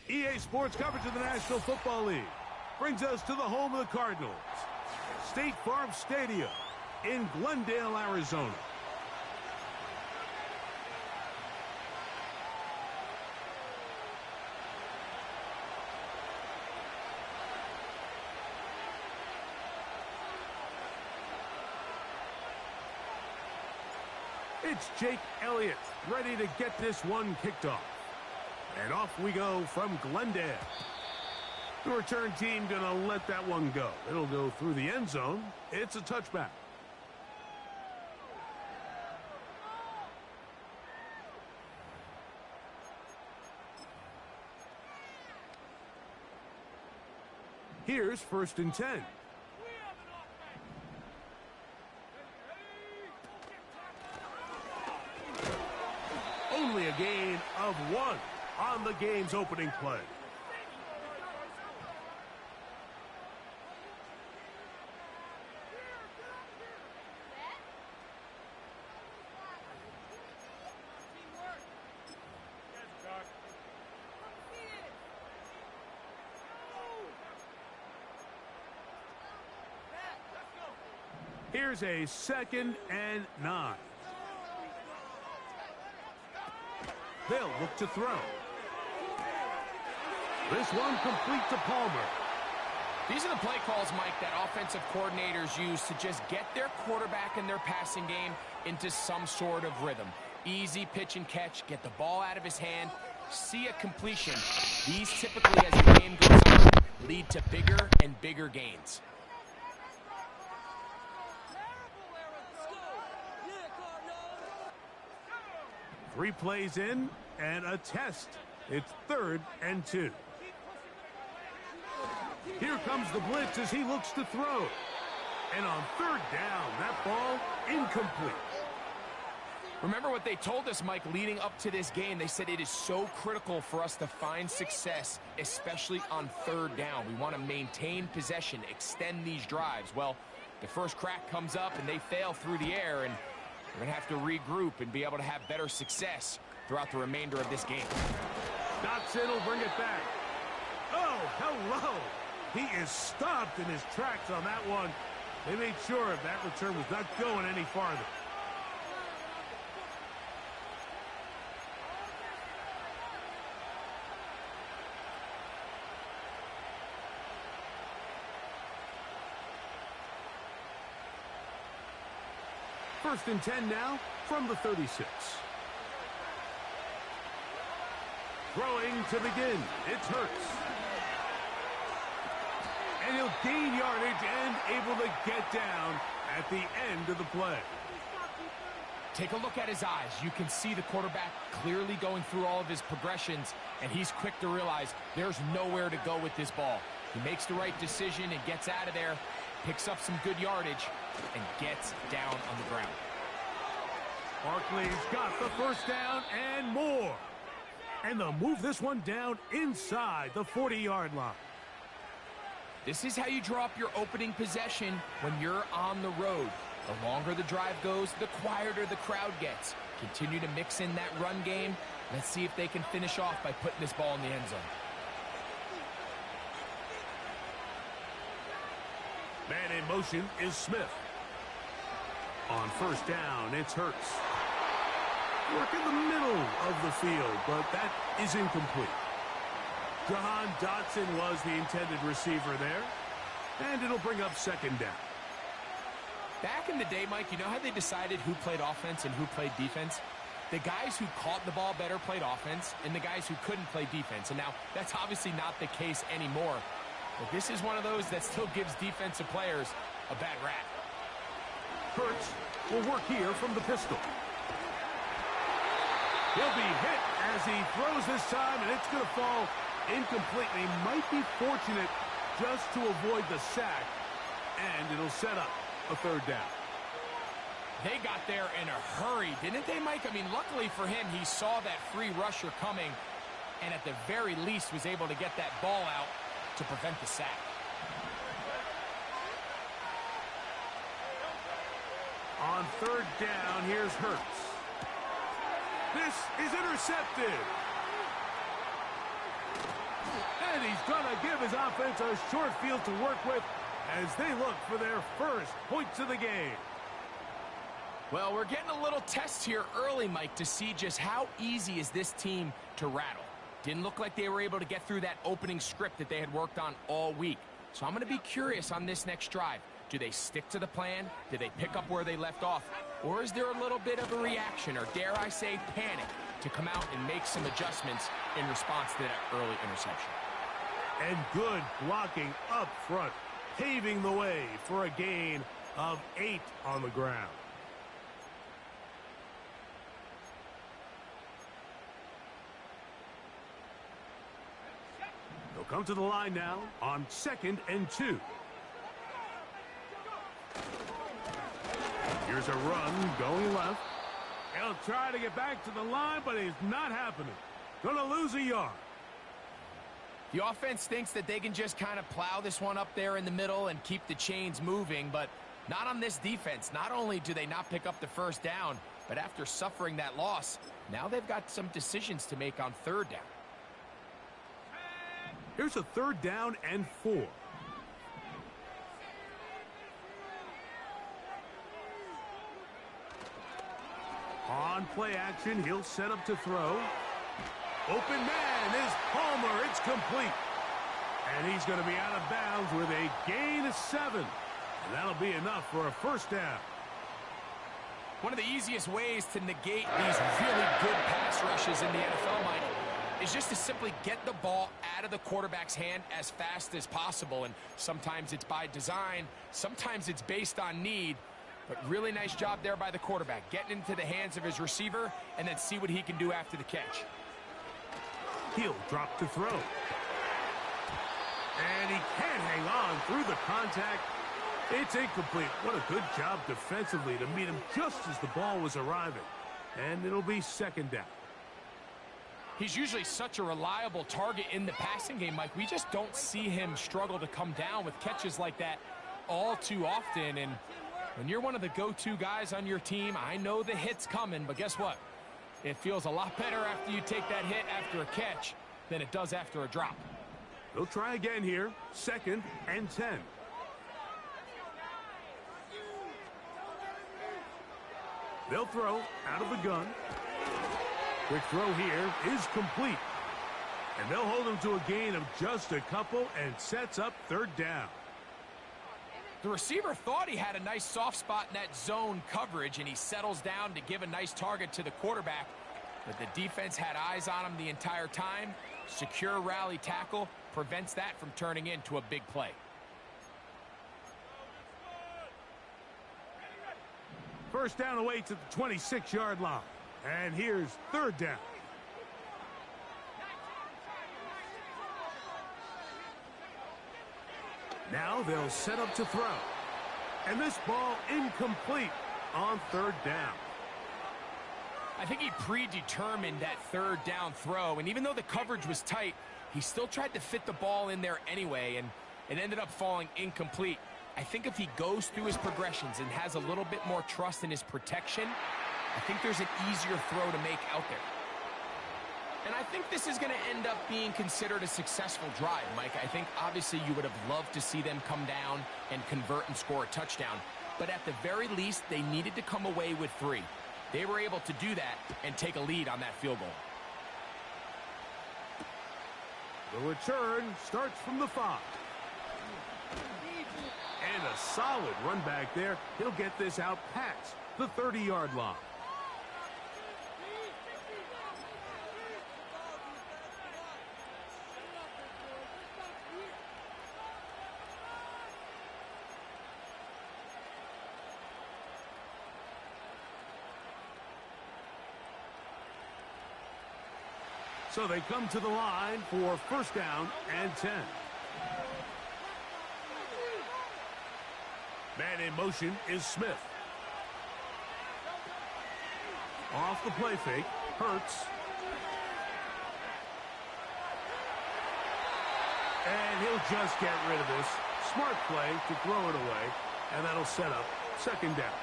EA Sports coverage of the National Football League brings us to the home of the Cardinals, State Farm Stadium in Glendale, Arizona. It's Jake Elliott ready to get this one kicked off. And off we go from Glendale. The return team going to let that one go. It'll go through the end zone. It's a touchback. Here's 1st and 10. Only a gain of 1 on the game's opening play. Here's a 2nd and 9. They'll look to throw. This one complete to Palmer. These are the play calls, Mike, that offensive coordinators use to just get their quarterback and their passing game into some sort of rhythm. Easy pitch and catch, get the ball out of his hand, see a completion. These typically, as the game goes on, lead to bigger and bigger gains. 3 plays in and a test. It's 3rd and 2. Here comes the blitz as he looks to throw. And on 3rd down, that ball incomplete. Remember what they told us, Mike, leading up to this game. They said it is so critical for us to find success, especially on 3rd down. We want to maintain possession, extend these drives. Well, the first crack comes up and they fail through the air, and we're going to have to regroup and be able to have better success throughout the remainder of this game. Dotson will bring it back. Oh, hello. He is stopped in his tracks on that one. They made sure that return was not going any farther. First and 10 now from the 36. Throwing to begin. It's Hurts. And he'll gain yardage and able to get down at the end of the play. Take a look at his eyes. You can see the quarterback clearly going through all of his progressions, and he's quick to realize there's nowhere to go with this ball. He makes the right decision and gets out of there, picks up some good yardage, and gets down on the ground. Barkley's got the first down and more. And they'll move this one down inside the 40-yard line. This is how you draw up your opening possession when you're on the road. The longer the drive goes, the quieter the crowd gets. Continue to mix in that run game. Let's see if they can finish off by putting this ball in the end zone. Man in motion is Smith. On first down, it's Hurts. Work in the middle of the field, but that is incomplete. Jahan Dotson was the intended receiver there, and it'll bring up 2nd down. Back in the day, Mike, you know how they decided who played offense and who played defense? The guys who caught the ball better played offense, and the guys who couldn't play defense. And now, that's obviously not the case anymore. But this is one of those that still gives defensive players a bad rap. Hurts will work here from the pistol. He'll be hit as he throws this time, and it's going to fall incomplete. He might be fortunate just to avoid the sack, and it'll set up a 3rd down. They got there in a hurry, didn't they, Mike? I mean, luckily for him, he saw that free rusher coming, and at the very least was able to get that ball out to prevent the sack. On 3rd down, here's Hurts. This is intercepted. And he's going to give his offense a short field to work with as they look for their first points of the game. Well, we're getting a little test here early, Mike, to see just how easy is this team to rattle. Didn't look like they were able to get through that opening script that they had worked on all week. So I'm going to be curious on this next drive. Do they stick to the plan? Do they pick up where they left off? Or is there a little bit of a reaction, or dare I say panic, to come out and make some adjustments in response to that early interception? And good blocking up front, paving the way for a gain of 8 on the ground. They'll come to the line now on 2nd and 2. Here's a run going left. He'll try to get back to the line, but it's not happening. Gonna lose a yard. The offense thinks that they can just kind of plow this one up there in the middle and keep the chains moving, but not on this defense. Not only do they not pick up the first down, but after suffering that loss, now they've got some decisions to make on 3rd down. Here's a 3rd down and 4. On play action, he'll set up to throw. Open man is Palmer. It's complete. And he's going to be out of bounds with a gain of 7. And that'll be enough for a first down. One of the easiest ways to negate these really good pass rushes in the NFL, Mike, is just to simply get the ball out of the quarterback's hand as fast as possible. And sometimes it's by design, sometimes it's based on need. But really nice job there by the quarterback, getting into the hands of his receiver and then see what he can do after the catch. He'll drop to throw. And he can't hang on through the contact. It's incomplete. What a good job defensively to meet him just as the ball was arriving. And it'll be 2nd down. He's usually such a reliable target in the passing game, Mike. We just don't see him struggle to come down with catches like that all too often. And when you're one of the go-to guys on your team, I know the hit's coming, but guess what? It feels a lot better after you take that hit after a catch than it does after a drop. They'll try again here. 2nd and 10. They'll throw out of the gun. Quick throw here is complete. And they'll hold him to a gain of just a couple and sets up 3rd down. The receiver thought he had a nice soft spot in that zone coverage, and he settles down to give a nice target to the quarterback. But the defense had eyes on him the entire time. Secure rally tackle prevents that from turning into a big play. First down away to the 26-yard line. And here's 3rd down. Now they'll set up to throw. And this ball incomplete on 3rd down. I think he predetermined that 3rd down throw, and even though the coverage was tight, he still tried to fit the ball in there anyway, and it ended up falling incomplete. I think if he goes through his progressions and has a little bit more trust in his protection, I think there's an easier throw to make out there. And I think this is going to end up being considered a successful drive, Mike. I think obviously you would have loved to see them come down and convert and score a touchdown. But at the very least, they needed to come away with 3. They were able to do that and take a lead on that field goal. The return starts from the 5. And a solid run back there. He'll get this out past the 30-yard line. So they come to the line for first down and 10. Man in motion is Smith. Off the play fake, Hurts. And he'll just get rid of this. Smart play to throw it away, and that'll set up 2nd down.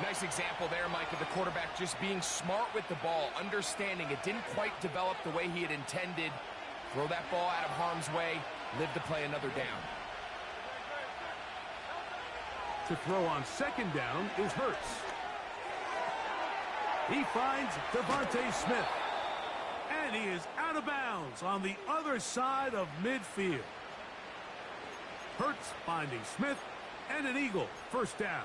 Nice example there, Mike, of the quarterback just being smart with the ball, understanding it didn't quite develop the way he had intended Throw that ball out of harm's way, live to play another down. To throw on second down is Hurts. He finds Devontae Smith. And he is out of bounds on the other side of midfield. Hurts finding Smith, and an Eagle first down.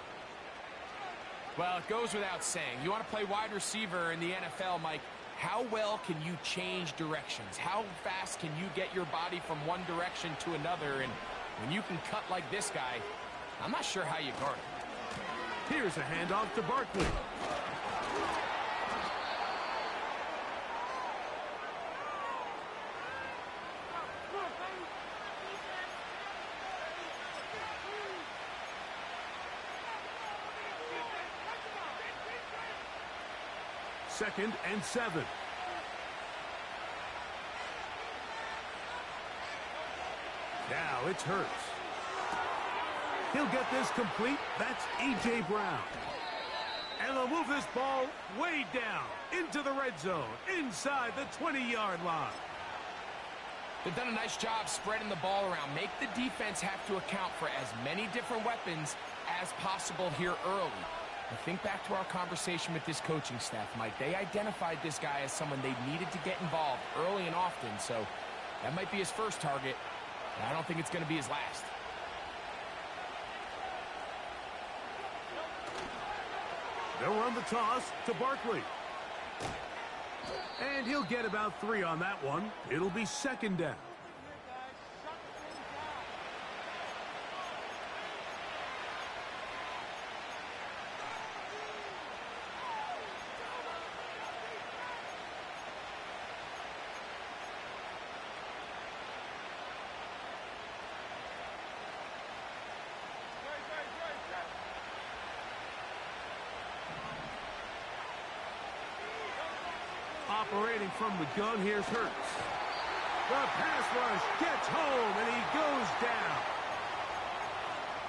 Well, it goes without saying. You want to play wide receiver in the NFL, Mike. How well can you change directions? How fast can you get your body from one direction to another? And when you can cut like this guy, I'm not sure how you guard it. Here's a handoff to Barkley. Second and 7. Now it's Hurts. He'll get this complete. That's A.J. Brown. And they'll move this ball way down into the red zone, inside the 20-yard line. They've done a nice job spreading the ball around. Make the defense have to account for as many different weapons as possible here early. Now think back to our conversation with this coaching staff, Mike. They identified this guy as someone they needed to get involved early and often, so that might be his first target, but I don't think it's going to be his last. They'll run the toss to Barkley. And he'll get about 3 on that one. It'll be second down. Operating from the gun, here's Hurts. The pass rush gets home, and he goes down.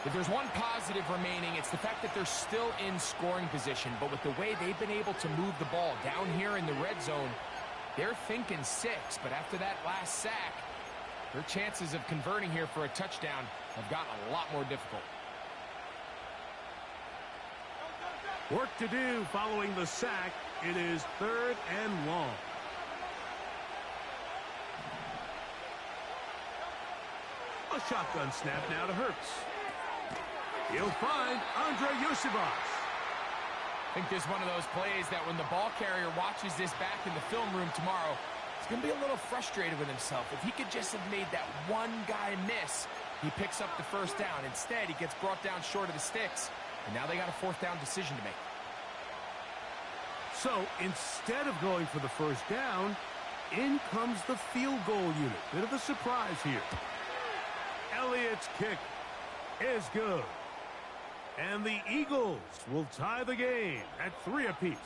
If there's one positive remaining, it's the fact that they're still in scoring position. But with the way they've been able to move the ball down here in the red zone, they're thinking 6. But after that last sack, their chances of converting here for a touchdown have gotten a lot more difficult. Work to do following the sack. It is 3rd and long. A shotgun snap now to Hurts. He'll find Andre Yosibas. I think this is one of those plays that when the ball carrier watches this back in the film room tomorrow, he's going to be a little frustrated with himself. If he could just have made that one guy miss, he picks up the first down. Instead, he gets brought down short of the sticks, and now they got a 4th down decision to make. So instead of going for the first down, in comes the field goal unit. Bit of a surprise here. Elliott's kick is good. And the Eagles will tie the game at 3 apiece.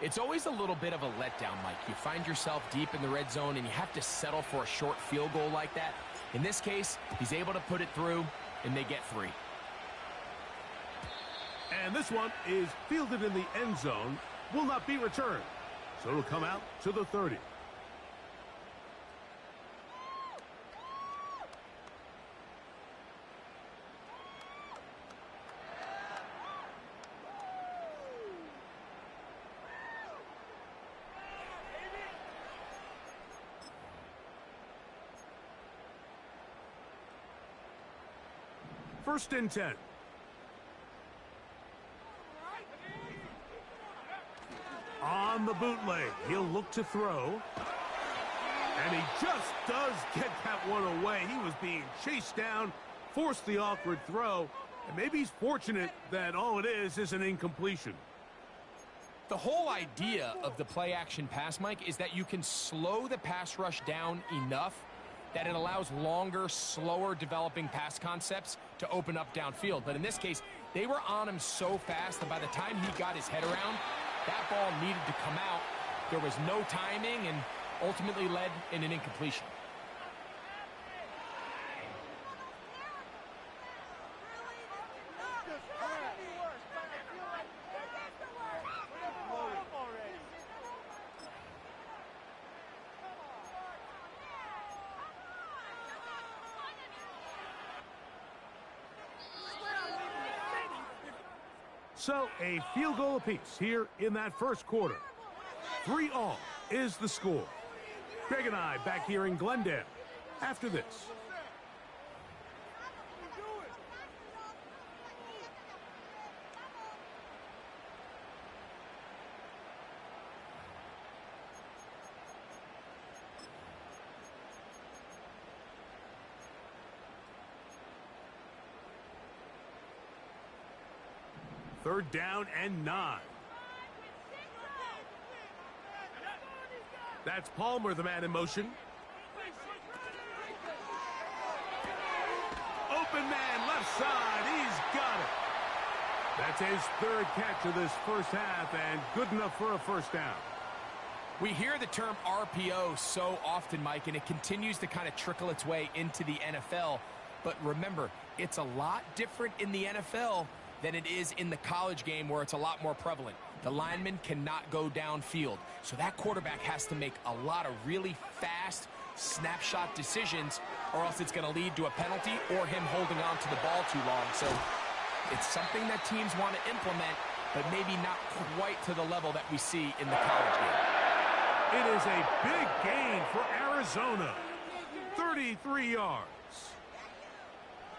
It's always a little bit of a letdown, Mike. You find yourself deep in the red zone and you have to settle for a short field goal like that. In this case, he's able to put it through, and they get 3. And this one is fielded in the end zone, will not be returned. So it'll come out to the 30. First and 10. On the bootleg, he'll look to throw. And he just does get that one away. He was being chased down, forced the awkward throw. And maybe he's fortunate that all it is an incompletion. The whole idea of the play-action pass, Mike, is that you can slow the pass rush down enough that it allows longer, slower developing pass concepts to open up downfield. But in this case, they were on him so fast that by the time he got his head around, that ball needed to come out. There was no timing and ultimately led in an incompletion. So a field goal apiece here in that first quarter. 3-all is the score. Greg and I back here in Glendale after this. Third down and 9. That's Palmer, the man in motion. Open man, left side. He's got it. That's his third catch of this first half, and good enough for a first down. We hear the term RPO so often, Mike, and it continues to kind of trickle its way into the NFL. But remember, it's a lot different in the NFL than it is in the college game where it's a lot more prevalent. The lineman cannot go downfield. So that quarterback has to make a lot of really fast snapshot decisions, or else it's going to lead to a penalty or him holding on to the ball too long. So it's something that teams want to implement, but maybe not quite to the level that we see in the college game. It is a big gain for Arizona. 33 yards.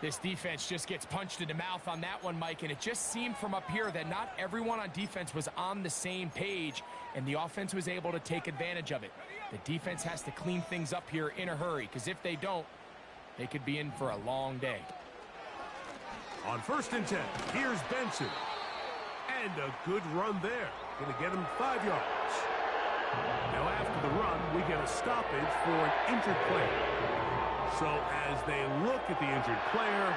This defense just gets punched in the mouth on that one, Mike, and it just seemed from up here that not everyone on defense was on the same page, and the offense was able to take advantage of it. The defense has to clean things up here in a hurry, because if they don't, they could be in for a long day. On 1st and 10, here's Benson. And a good run there. Going to get him 5 yards. Now after the run, we get a stoppage for an injured player. So as they look at the injured player,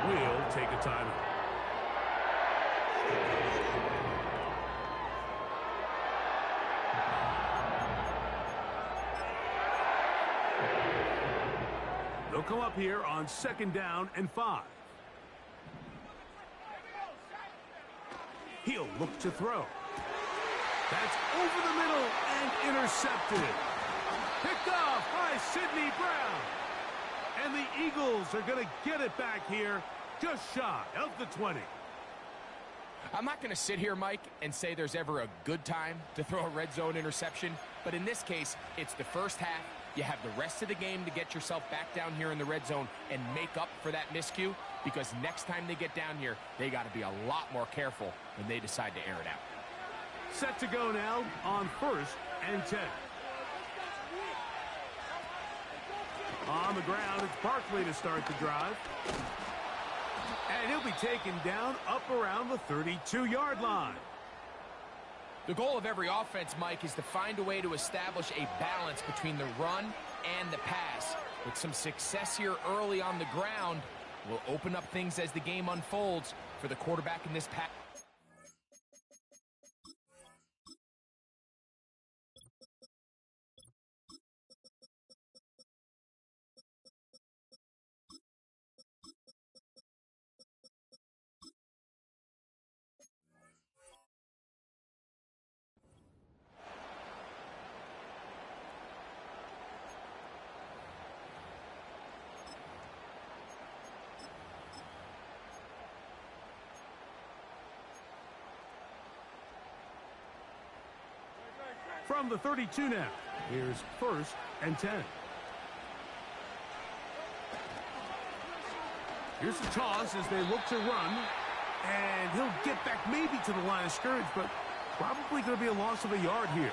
we'll take a timeout. They'll come up here on 2nd down and 5. He'll look to throw. That's over the middle and intercepted. Picked off by Sidney Brown. And the Eagles are going to get it back here just shy of the 20. I'm not going to sit here, Mike, and say there's ever a good time to throw a red zone interception. But in this case, it's the first half. You have the rest of the game to get yourself back down here in the red zone and make up for that miscue. Because next time they get down here, they got to be a lot more careful when they decide to air it out. Set to go now on 1st and 10. On the ground, it's Barkley to start the drive. And he'll be taken down up around the 32-yard line. The goal of every offense, Mike, is to find a way to establish a balance between the run and the pass. With some success here early on the ground, will open up things as the game unfolds for the quarterback in this pass. From the 32 now, here's 1st and 10. Here's the toss as they look to run. And he'll get back maybe to the line of scrimmage, but probably going to be a loss of a yard here.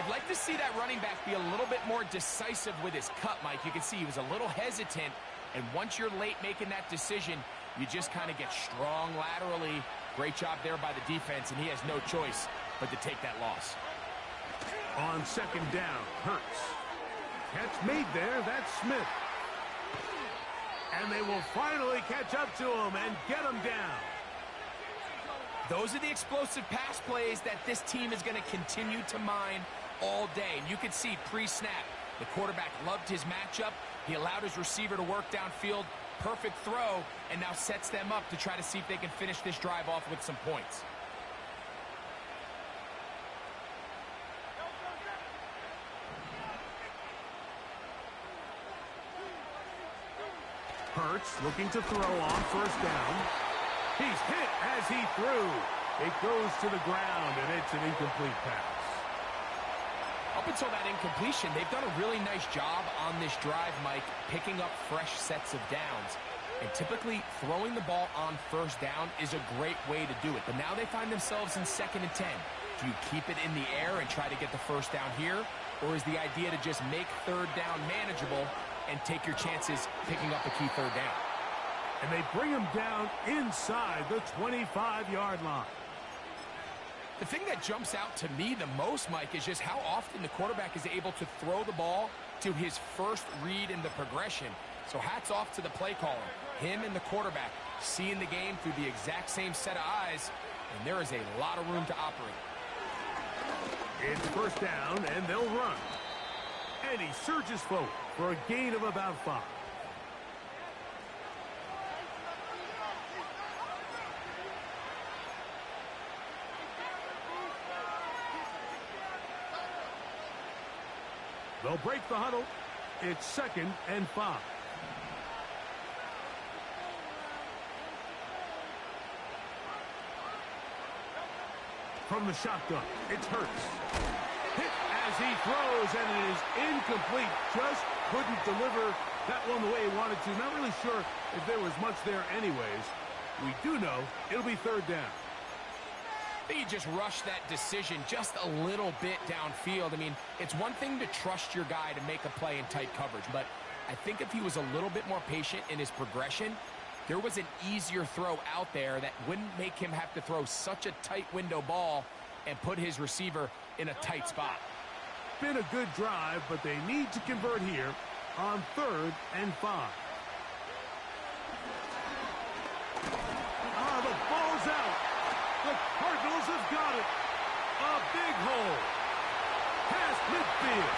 I'd like to see that running back be a little bit more decisive with his cut, Mike. You can see he was a little hesitant, and once you're late making that decision, you just kind of get strong laterally. Great job there by the defense, and he has no choice but to take that loss. On 2nd down, Hurts. Catch made there, that's Smith. And they will finally catch up to him and get him down. Those are the explosive pass plays that this team is going to continue to mine all day. And you can see pre-snap, the quarterback loved his matchup. He allowed his receiver to work downfield. Perfect throw, and now sets them up to try to see if they can finish this drive off with some points. Hurts looking to throw on 1st down. He's hit as he threw. It goes to the ground, and it's an incomplete pass. Up until that incompletion, they've done a really nice job on this drive, Mike, picking up fresh sets of downs. And typically, throwing the ball on first down is a great way to do it. But now they find themselves in 2nd and 10. Do you keep it in the air and try to get the first down here? Or is the idea to just make 3rd down manageable and take your chances picking up a key 3rd down? And they bring him down inside the 25-yard line. The thing that jumps out to me the most, Mike, is just how often the quarterback is able to throw the ball to his first read in the progression. So hats off to the play caller. Him and the quarterback seeing the game through the exact same set of eyes, and there is a lot of room to operate. It's 1st down, and they'll run. And he surges forward for a gain of about 5. They'll break the huddle. It's 2nd and 5. From the shotgun, it's Hurts. Hit as he throws, and it is incomplete. Just couldn't deliver that one the way he wanted to. Not really sure if there was much there anyways. We do know it'll be 3rd down. I think you just rushed that decision just a little bit downfield. I mean, it's one thing to trust your guy to make a play in tight coverage, but I think if he was a little bit more patient in his progression, there was an easier throw out there that wouldn't make him have to throw such a tight window ball and put his receiver in a tight spot. Been a good drive, but they need to convert here on 3rd and 5. The ball's out. The Cardinals have got it. A big hole. Past midfield.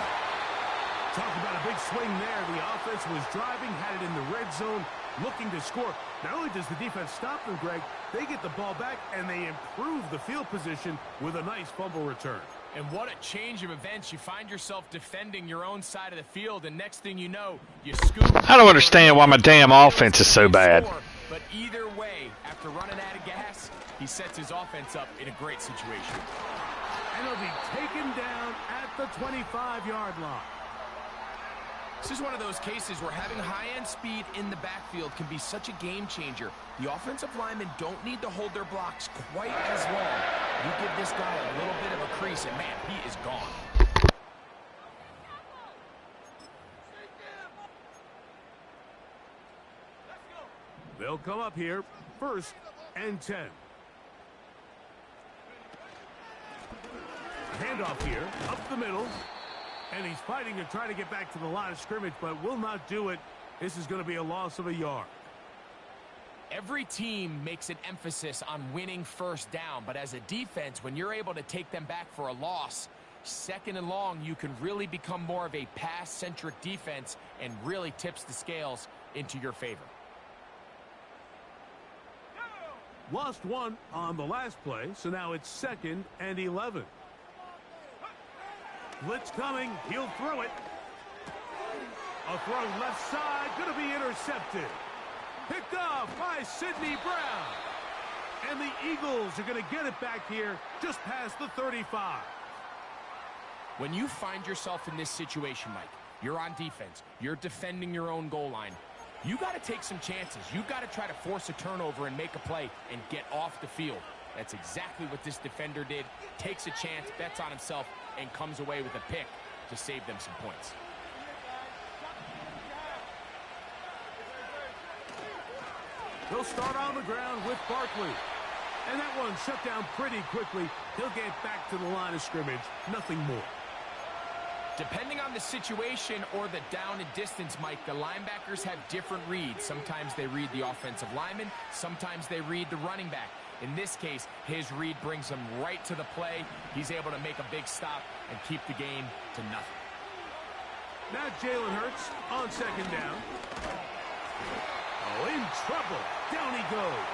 Talk about a big swing there. The offense was driving, had it in the red zone, looking to score. Not only does the defense stop them, Greg, they get the ball back, and they improve the field position with a nice fumble return. And what a change of events. You find yourself defending your own side of the field, and next thing you know, you scoop. I don't understand why my damn offense is so bad. But either way, after running out of gas, he sets his offense up in a great situation. And he'll be taken down at the 25-yard line. This is one of those cases where having high-end speed in the backfield can be such a game changer. The offensive linemen don't need to hold their blocks quite as long. You give this guy a little bit of a crease, and man, he is gone. They'll come up here, 1st and 10. Handoff here, up the middle. And he's fighting to try to get back to the line of scrimmage, but will not do it. This is going to be a loss of a yard. Every team makes an emphasis on winning 1st down, but as a defense, when you're able to take them back for a loss, 2nd and long, you can really become more of a pass-centric defense and really tips the scales into your favor. Lost 1 on the last play, so now it's 2nd and 11. Blitz coming. He'll throw it. A throw left side. Going to be intercepted. Picked off by Sidney Brown. And the Eagles are going to get it back here just past the 35. When you find yourself in this situation, Mike, you're on defense. You're defending your own goal line. You got to take some chances. You got to try to force a turnover and make a play and get off the field. That's exactly what this defender did. Takes a chance, bets on himself, and comes away with a pick to save them some points. They'll start on the ground with Barkley. And that one shut down pretty quickly. He'll get back to the line of scrimmage. Nothing more. Depending on the situation or the down and distance, Mike, the linebackers have different reads. Sometimes they read the offensive lineman. Sometimes they read the running back. In this case, his read brings him right to the play. He's able to make a big stop and keep the game to nothing. Now Jalen Hurts on 2nd down. Oh, in trouble. Down he goes.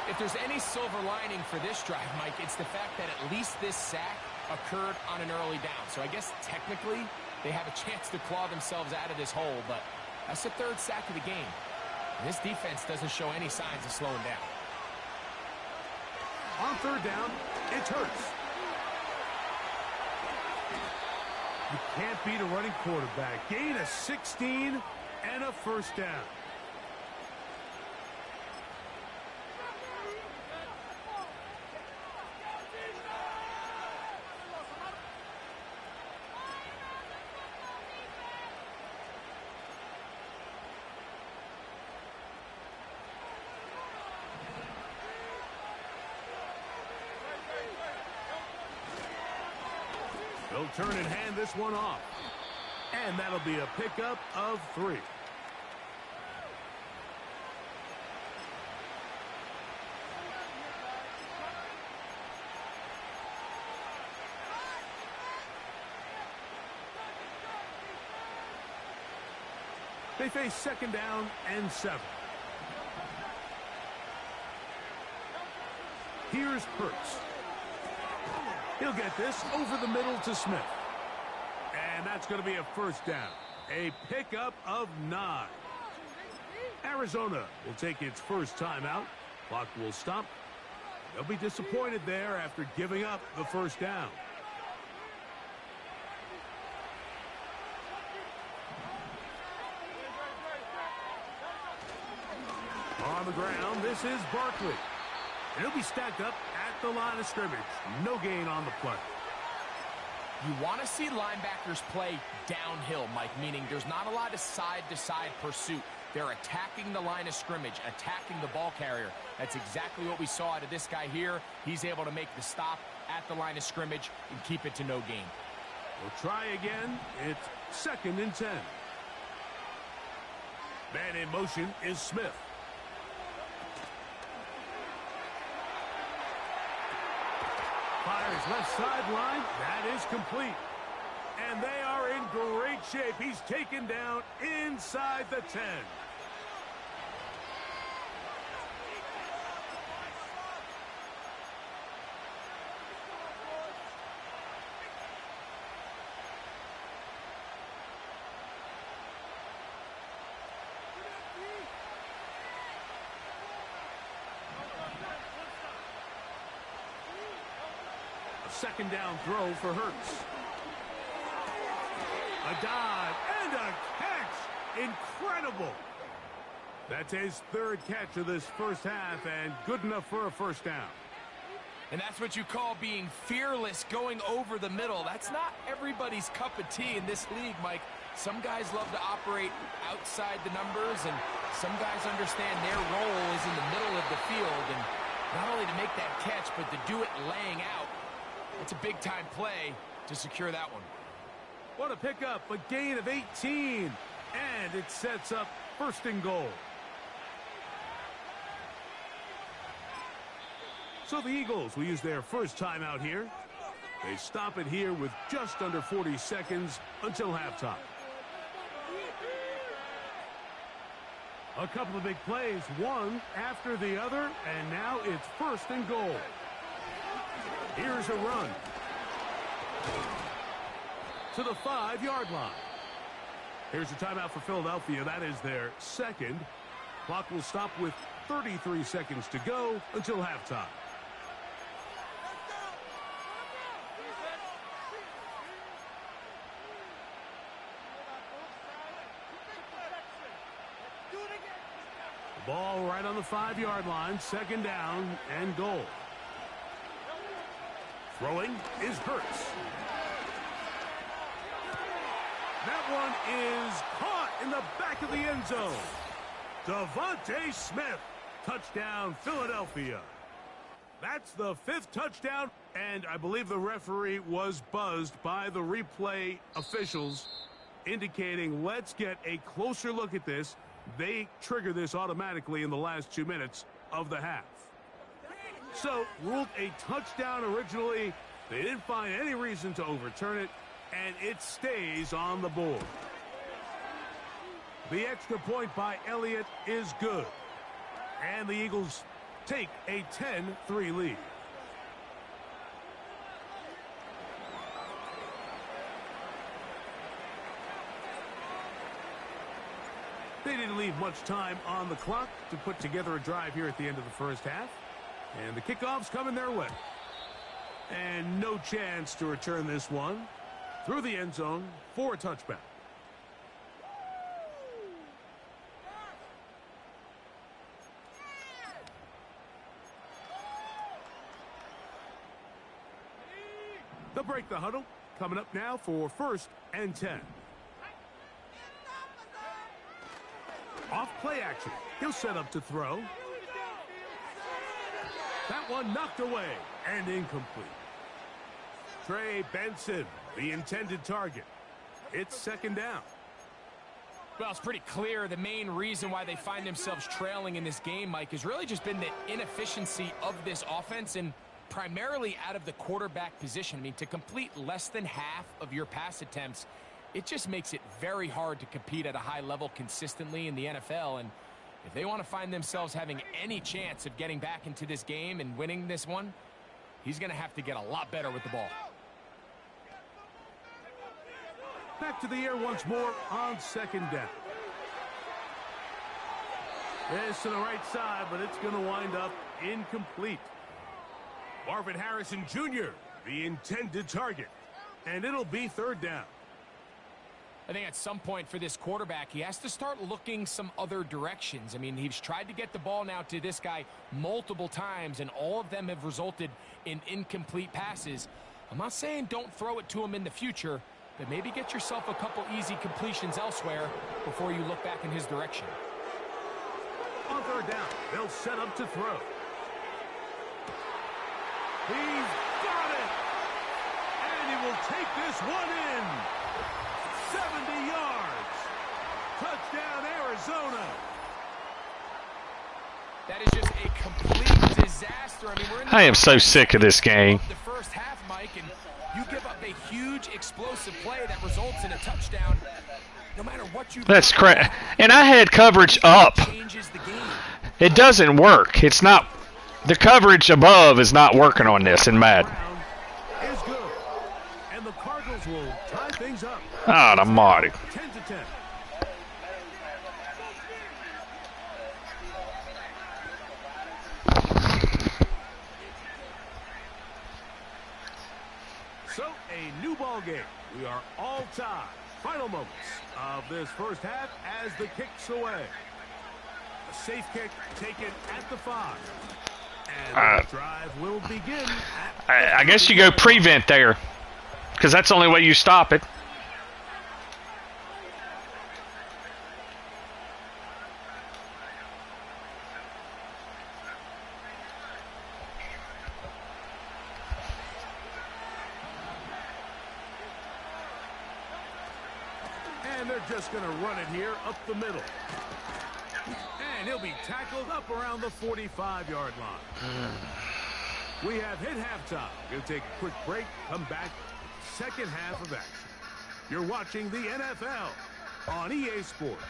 If there's any silver lining for this drive, Mike, it's the fact that at least this sack occurred on an early down. So I guess technically they have a chance to claw themselves out of this hole, but that's the 3rd sack of the game. This defense doesn't show any signs of slowing down. On third down, it's Hurts. You can't beat a running quarterback. Gain of 16 and a first down. They'll turn and hand this one off. And that'll be a pickup of 3. They face second down and 7. Here's Hurts. He'll get this over the middle to Smith. And that's going to be a first down. A pickup of 9. Arizona will take its first timeout. Clock will stop. They'll be disappointed there after giving up the first down. On the ground, this is Barkley. He'll be stacked up at the line of scrimmage. No gain on the play. You want to see linebackers play downhill, Mike, meaning there's not a lot of side-to-side pursuit. They're attacking the line of scrimmage, attacking the ball carrier. That's exactly what we saw out of this guy here. He's able to make the stop at the line of scrimmage and keep it to no gain. We'll try again. It's second and 10. Man in motion is Smith. Fires left sideline. That is complete. And they are in great shape. He's taken down inside the 10. Second down throw for Hurts. A dive and a catch. Incredible. That's his third catch of this first half and good enough for a first down. And that's what you call being fearless, going over the middle. That's not everybody's cup of tea in this league, Mike. Some guys love to operate outside the numbers, and some guys understand their role is in the middle of the field. And not only to make that catch, but to do it laying out. It's a big-time play to secure that one. What a pickup, a gain of 18. And it sets up first and goal. So the Eagles will use their first timeout here. They stop it here with just under 40 seconds until halftime. A couple of big plays, one after the other, and now it's first and goal. Here's a run to the 5-yard line. Here's a timeout for Philadelphia. That is their second. Clock will stop with 33 seconds to go until halftime. The ball right on the 5-yard line. Second down and goal. Throwing is Hurts. That one is caught in the back of the end zone. Devontae Smith. Touchdown, Philadelphia. That's the 5th touchdown, and I believe the referee was buzzed by the replay officials, indicating let's get a closer look at this. They trigger this automatically in the last 2 minutes of the half. So, ruled a touchdown originally. They didn't find any reason to overturn it, and it stays on the board. The extra point by Elliott is good. And the Eagles take a 10-3 lead. They didn't leave much time on the clock to put together a drive here at the end of the first half. And the kickoff's coming their way. And no chance to return this one through the end zone for a touchback. They'll break the huddle. Coming up now for 1st and 10. Off play action. He'll set up to throw. That one knocked away and incomplete. Trey Benson, the intended target. It's 2nd down. Well, it's pretty clear the main reason why they find themselves trailing in this game, Mike, has really just been the inefficiency of this offense and primarily out of the quarterback position. I mean, to complete less than half of your pass attempts, it just makes it very hard to compete at a high level consistently in the NFL. And if they want to find themselves having any chance of getting back into this game and winning this one, he's going to have to get a lot better with the ball. Back to the air once more on 2nd down. This to the right side, but it's going to wind up incomplete. Marvin Harrison Jr., the intended target. And it'll be 3rd down. I think at some point for this quarterback, he has to start looking some other directions. I mean, he's tried to get the ball now to this guy multiple times, and all of them have resulted in incomplete passes. I'm not saying don't throw it to him in the future, but maybe get yourself a couple easy completions elsewhere before you look back in his direction. On 3rd down, they'll set up to throw. He's got it! And he will take this one in. 70 yards. Touchdown, Arizona. That is just a complete disaster. I mean, we're in the I am so sick of this game. The first half, Mike, and you give up a huge explosive play that results in a touchdown. No matter what you do, That's crazy. And I had coverage up. changes the game. It doesn't work. It's not. The coverage above is not working on this in Madden. Is good. And the Cardinals will tie things up. Oh, the Marty. 10-10. So, a new ball game. We are all tied. Final moments of this first half as the kick's away. A safe kick taken at the 5. And the drive will begin. I guess you go prevent there, because that's the only way you stop it. And they're just going to run it here up the middle. And he'll be tackled up around the 45-yard line. We have hit halftime. Going to take a quick break, come back, second half of action. You're watching the NFL on EA Sports.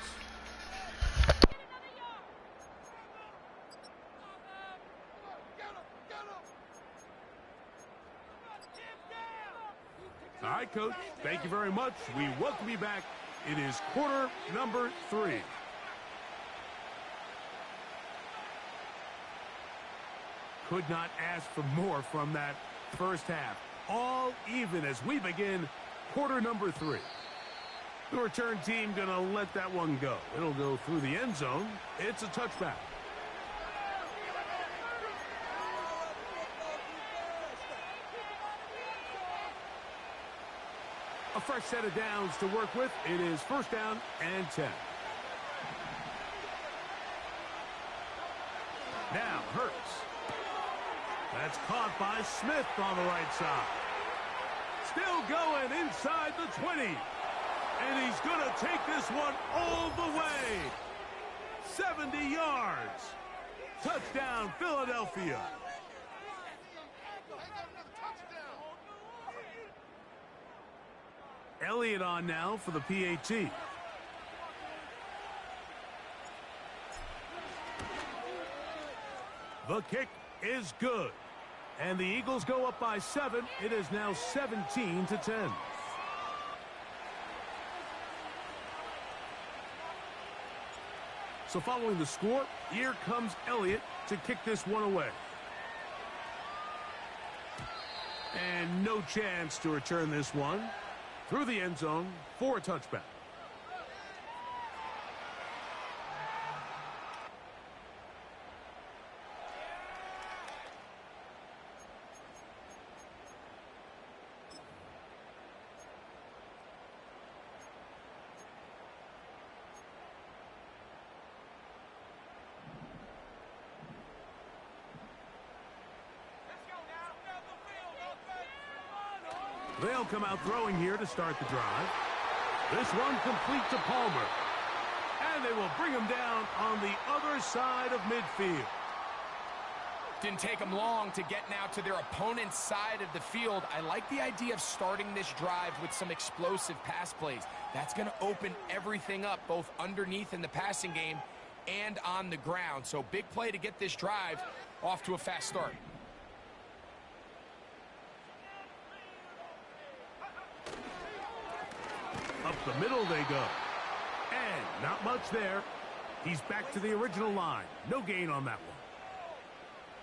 All right, Coach, thank you very much. We welcome you back. It is quarter number 3. Could not ask for more from that first half. All even as we begin quarter number 3. The return team going to let that one go. It'll go through the end zone. It's a touchback. A fresh set of downs to work with. It is 1st down and 10. Now Hurts. That's caught by Smith on the right side. Still going inside the 20. And he's going to take this one all the way. 70 yards. Touchdown, Philadelphia. Elliott on now for the PAT. The kick is good. And the Eagles go up by 7. It is now 17-10. So following the score, here comes Elliott to kick this one away. And no chance to return this one through the end zone for a touchback. They'll come out throwing here to start the drive. This one complete to Palmer. And they will bring him down on the other side of midfield. Didn't take them long to get now to their opponent's side of the field. I like the idea of starting this drive with some explosive pass plays. That's going to open everything up, both underneath in the passing game and on the ground. So big play to get this drive off to a fast start. Up the middle they go. And not much there. He's back to the original line. No gain on that one.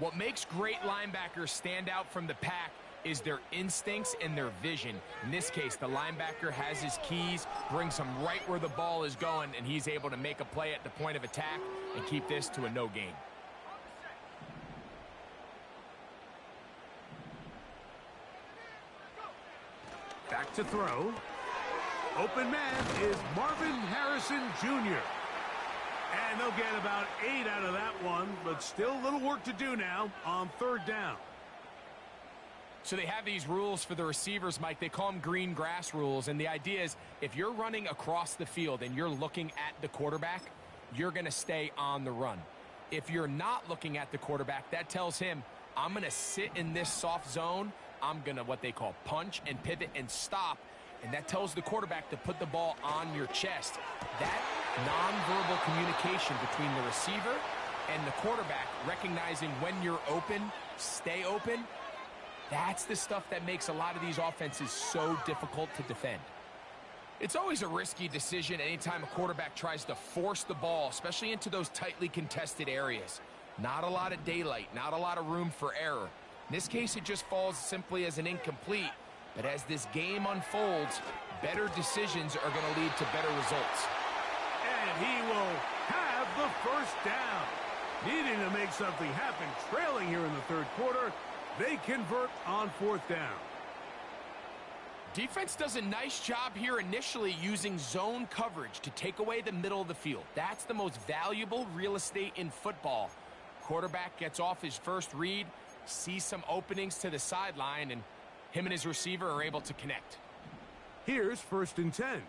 What makes great linebackers stand out from the pack is their instincts and their vision. In this case, the linebacker has his keys, brings him right where the ball is going, and he's able to make a play at the point of attack and keep this to a no gain. Back to throw. Open man is Marvin Harrison Jr. And they'll get about 8 out of that one, but still a little work to do now on third down. So they have these rules for the receivers, Mike. They call them green grass rules, and the idea is if you're running across the field and you're looking at the quarterback, you're going to stay on the run. If you're not looking at the quarterback, that tells him, I'm going to sit in this soft zone. I'm going to what they call punch and pivot and stop. And that tells the quarterback to put the ball on your chest. That nonverbal communication between the receiver and the quarterback, recognizing when you're open, stay open, that's the stuff that makes a lot of these offenses so difficult to defend. It's always a risky decision anytime a quarterback tries to force the ball, especially into those tightly contested areas. Not a lot of daylight, not a lot of room for error. In this case, it just falls simply as an incomplete. But as this game unfolds, better decisions are going to lead to better results. And he will have the first down. Needing to make something happen, trailing here in the third quarter, they convert on fourth down. Defense does a nice job here initially using zone coverage to take away the middle of the field. That's the most valuable real estate in football. Quarterback gets off his first read, sees some openings to the sideline, and him and his receiver are able to connect. Here's 1st and 10.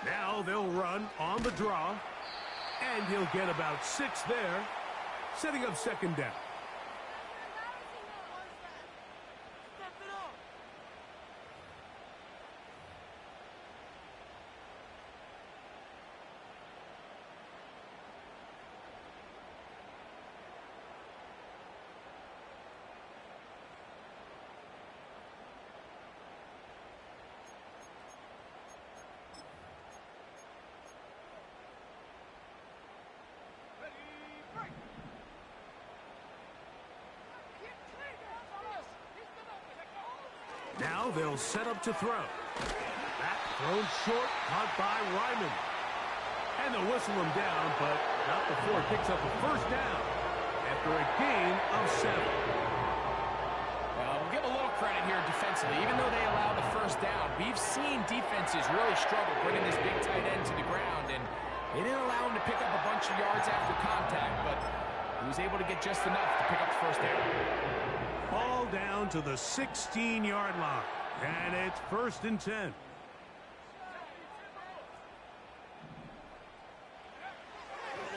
Now they'll run on the draw, and he'll get about 6 there, setting up 2nd down. Now they'll set up to throw. That thrown short, caught by Ryman. And they'll whistle him down, but not before it picks up a first down after a gain of 7. Well, we'll give a little credit here defensively. Even though they allow the first down, we've seen defenses really struggle bringing this big tight end to the ground, and they didn't allow him to pick up a bunch of yards after contact, but he was able to get just enough to pick up the first down. Ball down to the 16-yard line, and it's 1st and 10.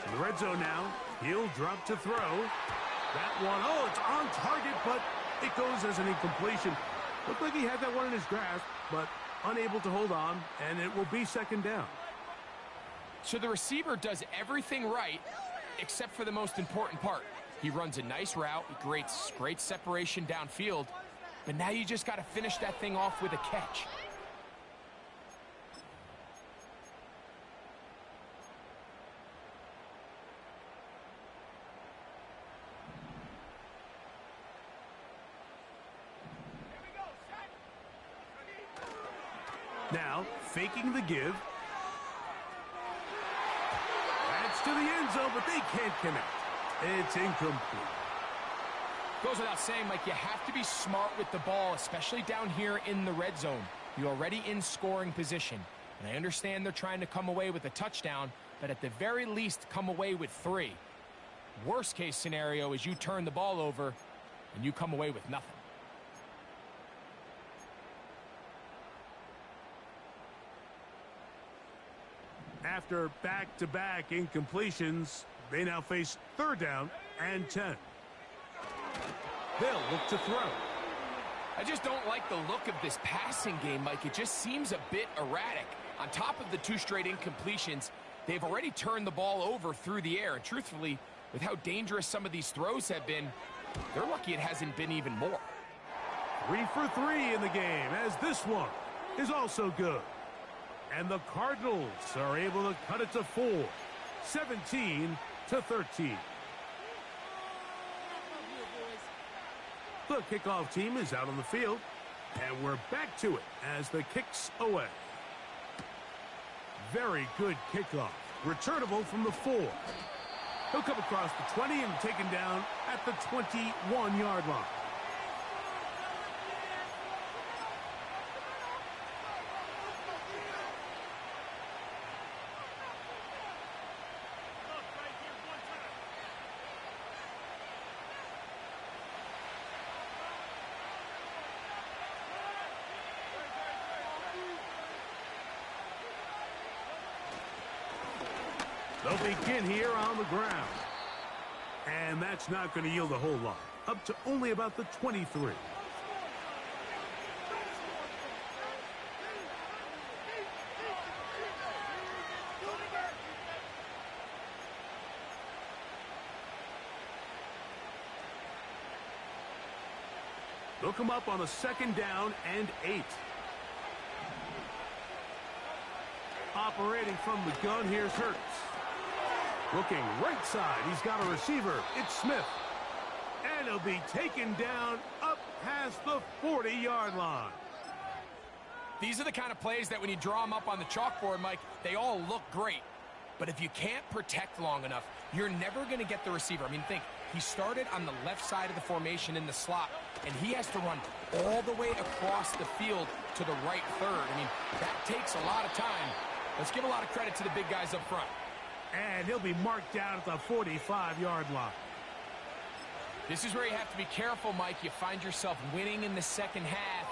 In the red zone now, he'll drop to throw. That one, oh, it's on target, but it goes as an incompletion. Looked like he had that one in his grasp, but unable to hold on, and it will be 2nd down. So the receiver does everything right, except for the most important part. He runs a nice route, great separation downfield, but now you just got to finish that thing off with a catch. Now, faking the give. That's to the end zone, but they can't connect. It's incomplete. Goes without saying, Mike, you have to be smart with the ball, especially down here in the red zone. You're already in scoring position. And I understand they're trying to come away with a touchdown, but at the very least, come away with 3. Worst case scenario is you turn the ball over and you come away with nothing. After back-to-back incompletions, they now face 3rd down and 10. They'll look to throw. I just don't like the look of this passing game, Mike. It just seems a bit erratic. On top of the 2 straight incompletions, they've already turned the ball over through the air. And truthfully, with how dangerous some of these throws have been, they're lucky it hasn't been even more. 3 for 3 in the game, as this one is also good. And the Cardinals are able to cut it to 4, 17-13. The kickoff team is out on the field, and we're back to it as the kick's away. Very good kickoff. Returnable from the 4. He'll come across the 20 and taken down at the 21-yard line. They'll begin here on the ground. And that's not going to yield a whole lot. Up to only about the 23. They'll come up on a 2nd down and 8. Operating from the gun, here's Hurts. Looking right side, he's got a receiver. It's Smith. And he'll be taken down up past the 40-yard line. These are the kind of plays that when you draw them up on the chalkboard, Mike, they all look great. But if you can't protect long enough, you're never going to get the receiver. I mean, think, he started on the left side of the formation in the slot, and he has to run all the way across the field to the right third. I mean, that takes a lot of time. Let's give a lot of credit to the big guys up front. And he'll be marked down at the 45-yard line. This is where you have to be careful, Mike. You find yourself winning in the second half.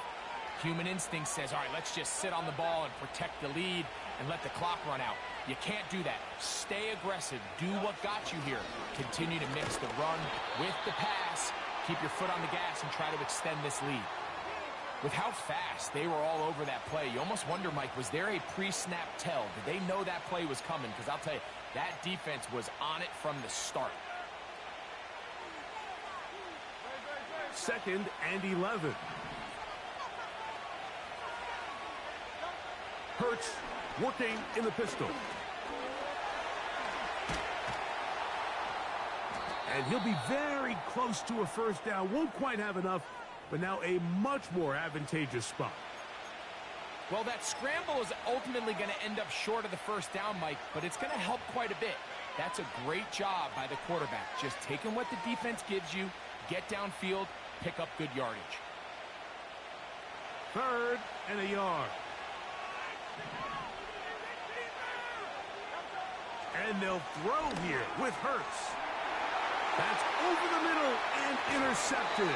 Human instinct says, all right, let's just sit on the ball and protect the lead and let the clock run out. You can't do that. Stay aggressive. Do what got you here. Continue to mix the run with the pass. Keep your foot on the gas and try to extend this lead. With how fast they were all over that play, you almost wonder, Mike, was there a pre-snap tell? Did they know that play was coming? Because I'll tell you, that defense was on it from the start. 2nd and 11. Hurts working in the pistol. And he'll be very close to a 1st down. Won't quite have enough, but now a much more advantageous spot. Well, that scramble is ultimately going to end up short of the 1st down, Mike, but it's going to help quite a bit. That's a great job by the quarterback. Just taking what the defense gives you, get downfield, pick up good yardage. 3rd and a yard. And they'll throw here with Hurts. That's over the middle and intercepted.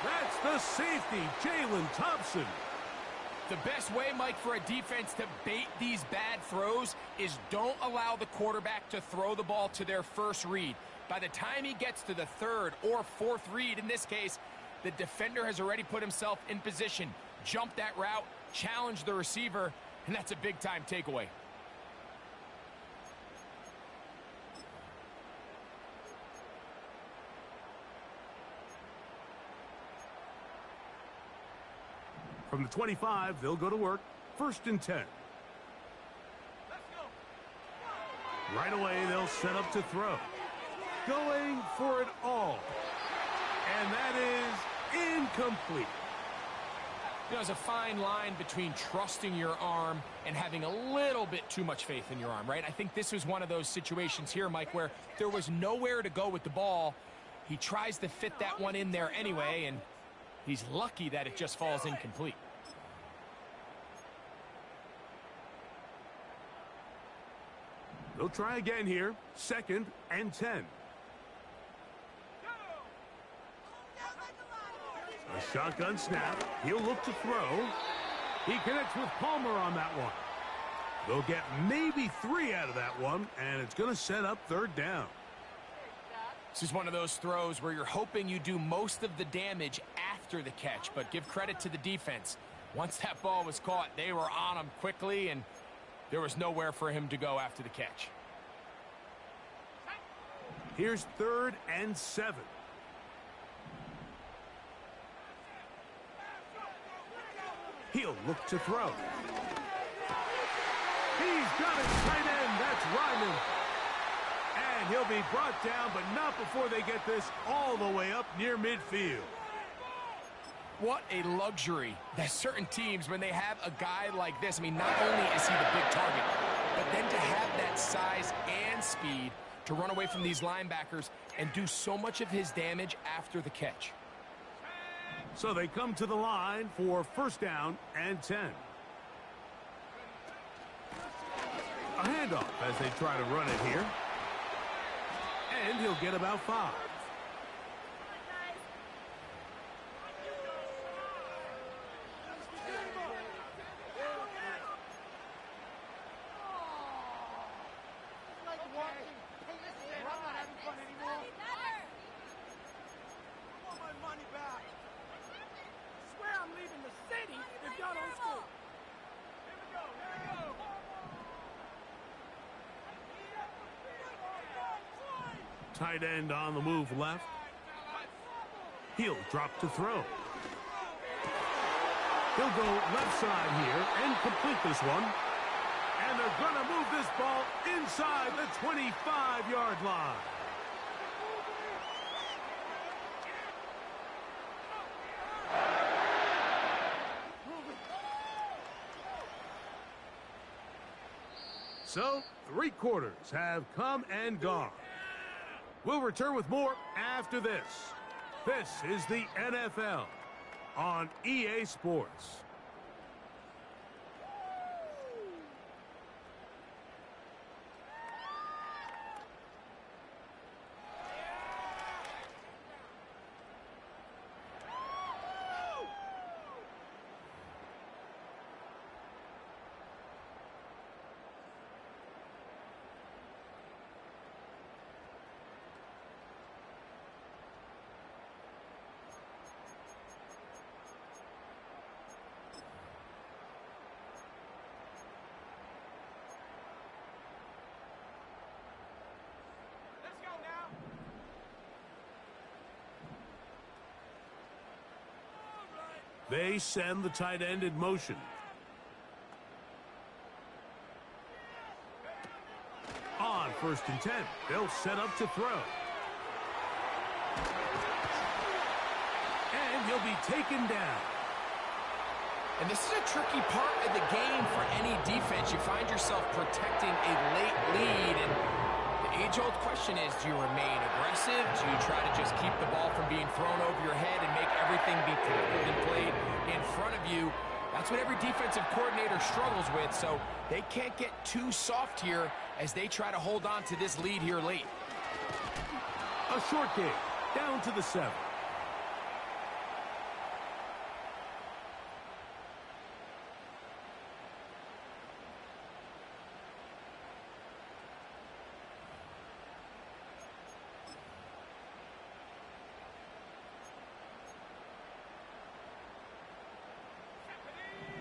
That's the safety, Jalen Thompson. The best way, Mike, for a defense to bait these bad throws is don't allow the quarterback to throw the ball to their first read. By the time he gets to the 3rd or 4th read, in this case, the defender has already put himself in position. Jump that route, challenge the receiver, and that's a big-time takeaway. From the 25, they'll go to work. 1st and 10. Let's go. Right away, they'll set up to throw. Going for it all. And that is incomplete. You know, there's a fine line between trusting your arm and having a little bit too much faith in your arm, right? I think this was one of those situations here, Mike, where there was nowhere to go with the ball. He tries to fit that one in there anyway, and he's lucky that it just falls incomplete. They'll try again here. 2nd and 10. A shotgun snap. He'll look to throw. He connects with Palmer on that one. They'll get maybe 3 out of that one, and it's going to set up 3rd down. This is one of those throws where you're hoping you do most of the damage after the catch, but give credit to the defense. Once that ball was caught, they were on him quickly, and there was nowhere for him to go after the catch. Here's 3rd and 7. He'll look to throw. He's got it tight end. That's Ryman. And he'll be brought down, but not before they get this all the way up near midfield. What a luxury that certain teams, when they have a guy like this, I mean, not only is he the big target, but then to have that size and speed to run away from these linebackers and do so much of his damage after the catch. So they come to the line for 1st down and 10. A handoff as they try to run it here. And he'll get about 5. Tight end on the move left. He'll drop to throw. He'll go left side here and complete this one. And they're going to move this ball inside the 25-yard line. So, 3 quarters have come and gone. We'll return with more after this. This is the NFL on EA Sports. They send the tight end in motion. On 1st and 10, they'll set up to throw. And he'll be taken down. And this is a tricky part of the game for any defense. You find yourself protecting a late lead, and the age-old question is, do you remain aggressive? Do you try to just keep the ball from being thrown over your head and make everything be tackled and played in front of you? That's what every defensive coordinator struggles with, so they can't get too soft here as they try to hold on to this lead here late. A short game, down to the 7.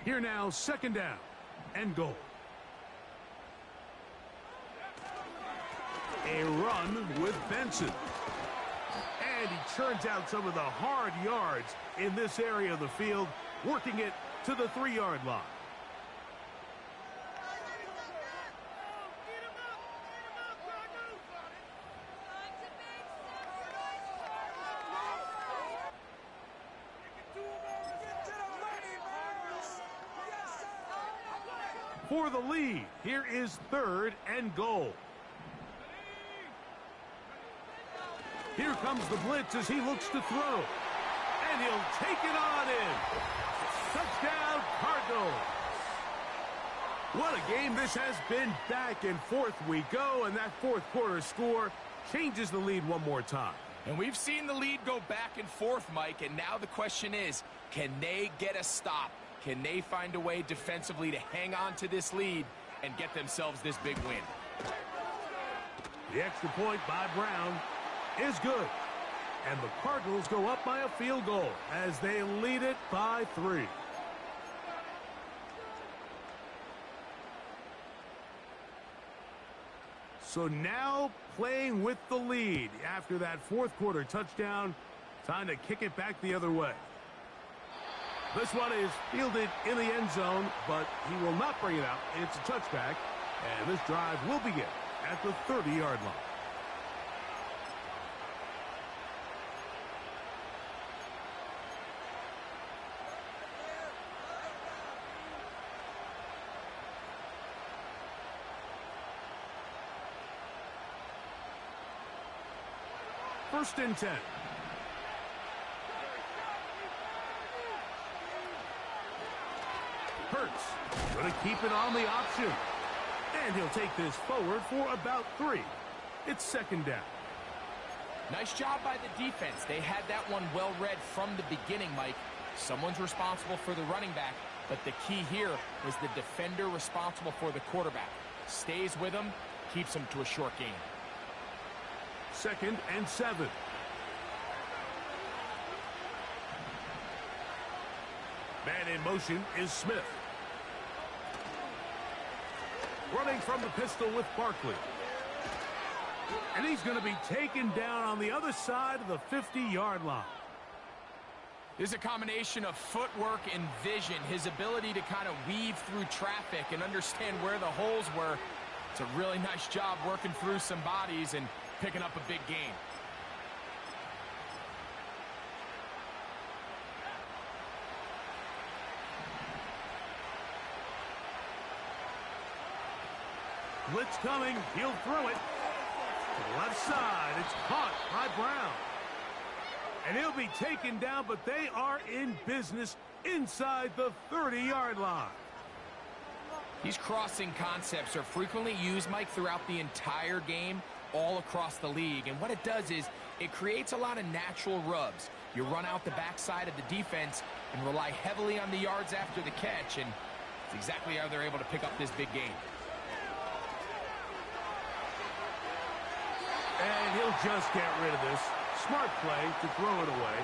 Here now, 2nd down and goal. A run with Benson. And he churns out some of the hard yards in this area of the field, working it to the 3-yard line. for the lead. Here is 3rd and goal. Here comes the blitz as he looks to throw. And he'll take it on in. Touchdown, Cardinals. What a game this has been. Back and forth we go, and that fourth quarter score changes the lead one more time. And we've seen the lead go back and forth, Mike, and now the question is, can they get a stop? Can they find a way defensively to hang on to this lead and get themselves this big win? The extra point by Brown is good. And the Cardinals go up by a field goal as they lead it by 3. So now playing with the lead after that fourth quarter touchdown, time to kick it back the other way. This one is fielded in the end zone, but he will not bring it out. It's a touchback, and this drive will begin at the 30-yard line. First and 10. Hurts going to keep it on the option. And he'll take this forward for about 3. It's 2nd down. Nice job by the defense. They had that one well read from the beginning, Mike. Someone's responsible for the running back, but the key here was the defender responsible for the quarterback. Stays with him, keeps him to a short gain. 2nd and 7. Man in motion is Smith. Running from the pistol with Barkley. And he's going to be taken down on the other side of the 50-yard line. This is a combination of footwork and vision, his ability to kind of weave through traffic and understand where the holes were. It's a really nice job working through some bodies and picking up a big gain. Blitz coming. He'll throw it to the left side. It's caught by Brown. And he'll be taken down, but they are in business inside the 30-yard line. These crossing concepts are frequently used, Mike, throughout the entire game, all across the league. And what it does is it creates a lot of natural rubs. You run out the backside of the defense and rely heavily on the yards after the catch, and it's exactly how they're able to pick up this big game. And he'll just get rid of this. Smart play to throw it away,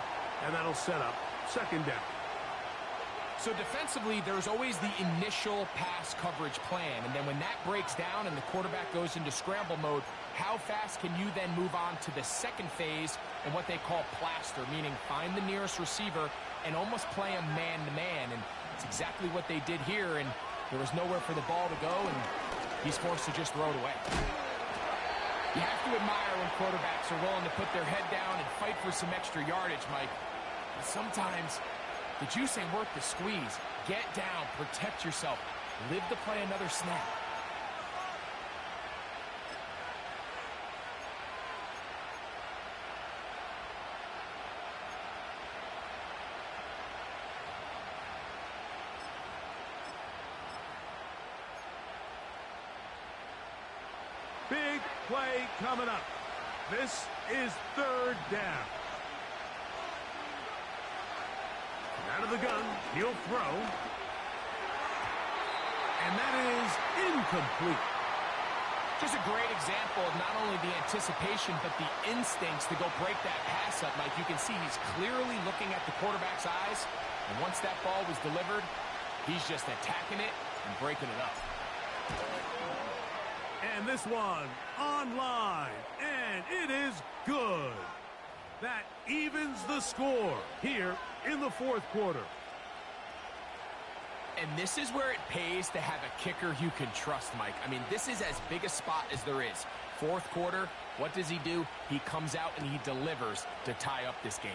and that'll set up 2nd down. So defensively, there's always the initial pass coverage plan, and then when that breaks down and the quarterback goes into scramble mode, how fast can you then move on to the second phase and what they call plaster, meaning find the nearest receiver and almost play him man-to-man, and it's exactly what they did here, and there was nowhere for the ball to go, and he's forced to just throw it away. You have to admire when quarterbacks are willing to put their head down and fight for some extra yardage, Mike. But sometimes the juice ain't worth the squeeze. Get down, protect yourself, live to play another snap. Big play coming up. This is 3rd down. Out of the gun, he'll throw. And that is incomplete. Just a great example of not only the anticipation, but the instincts to go break that pass up, Mike. You can see he's clearly looking at the quarterback's eyes. And once that ball was delivered, he's just attacking it and breaking it up. And this one online, and it is good. That evens the score here in the 4th quarter. And this is where it pays to have a kicker you can trust, Mike. I mean, this is as big a spot as there is. 4th quarter, what does he do? He comes out and he delivers to tie up this game.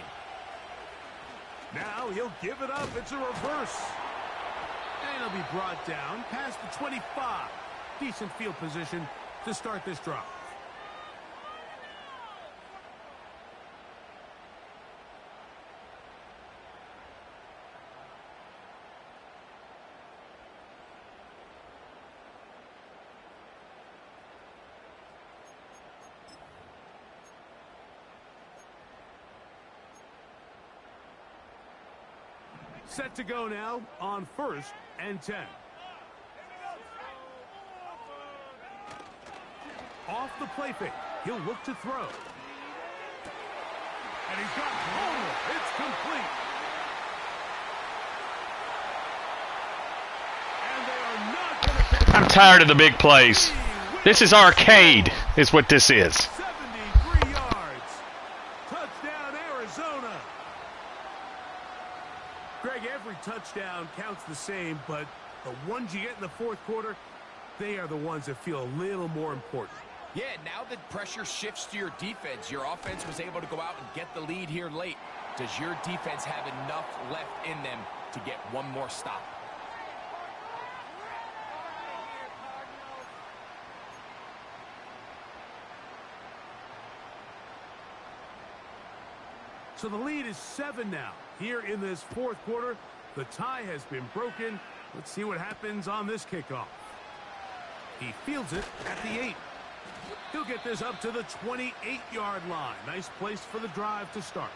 Now he'll give it up. It's a reverse. And he'll be brought down past the 25. Decent field position to start this drive. Set to go now on 1st and 10. Off the play fake. He'll look to throw. And he's got Homer. It's complete. And they are not going to pick. I'm tired of the big plays. This is arcade, is what this is. 73 yards. Touchdown, Arizona. Greg, every touchdown counts the same, but the ones you get in the fourth quarter, they are the ones that feel a little more important. Yeah, now that pressure shifts to your defense, your offense was able to go out and get the lead here late. Does your defense have enough left in them to get one more stop? So the lead is 7 now. Here in this fourth quarter, the tie has been broken. Let's see what happens on this kickoff. He fields it at the 8. He'll get this up to the 28-yard line. Nice place for the drive to start.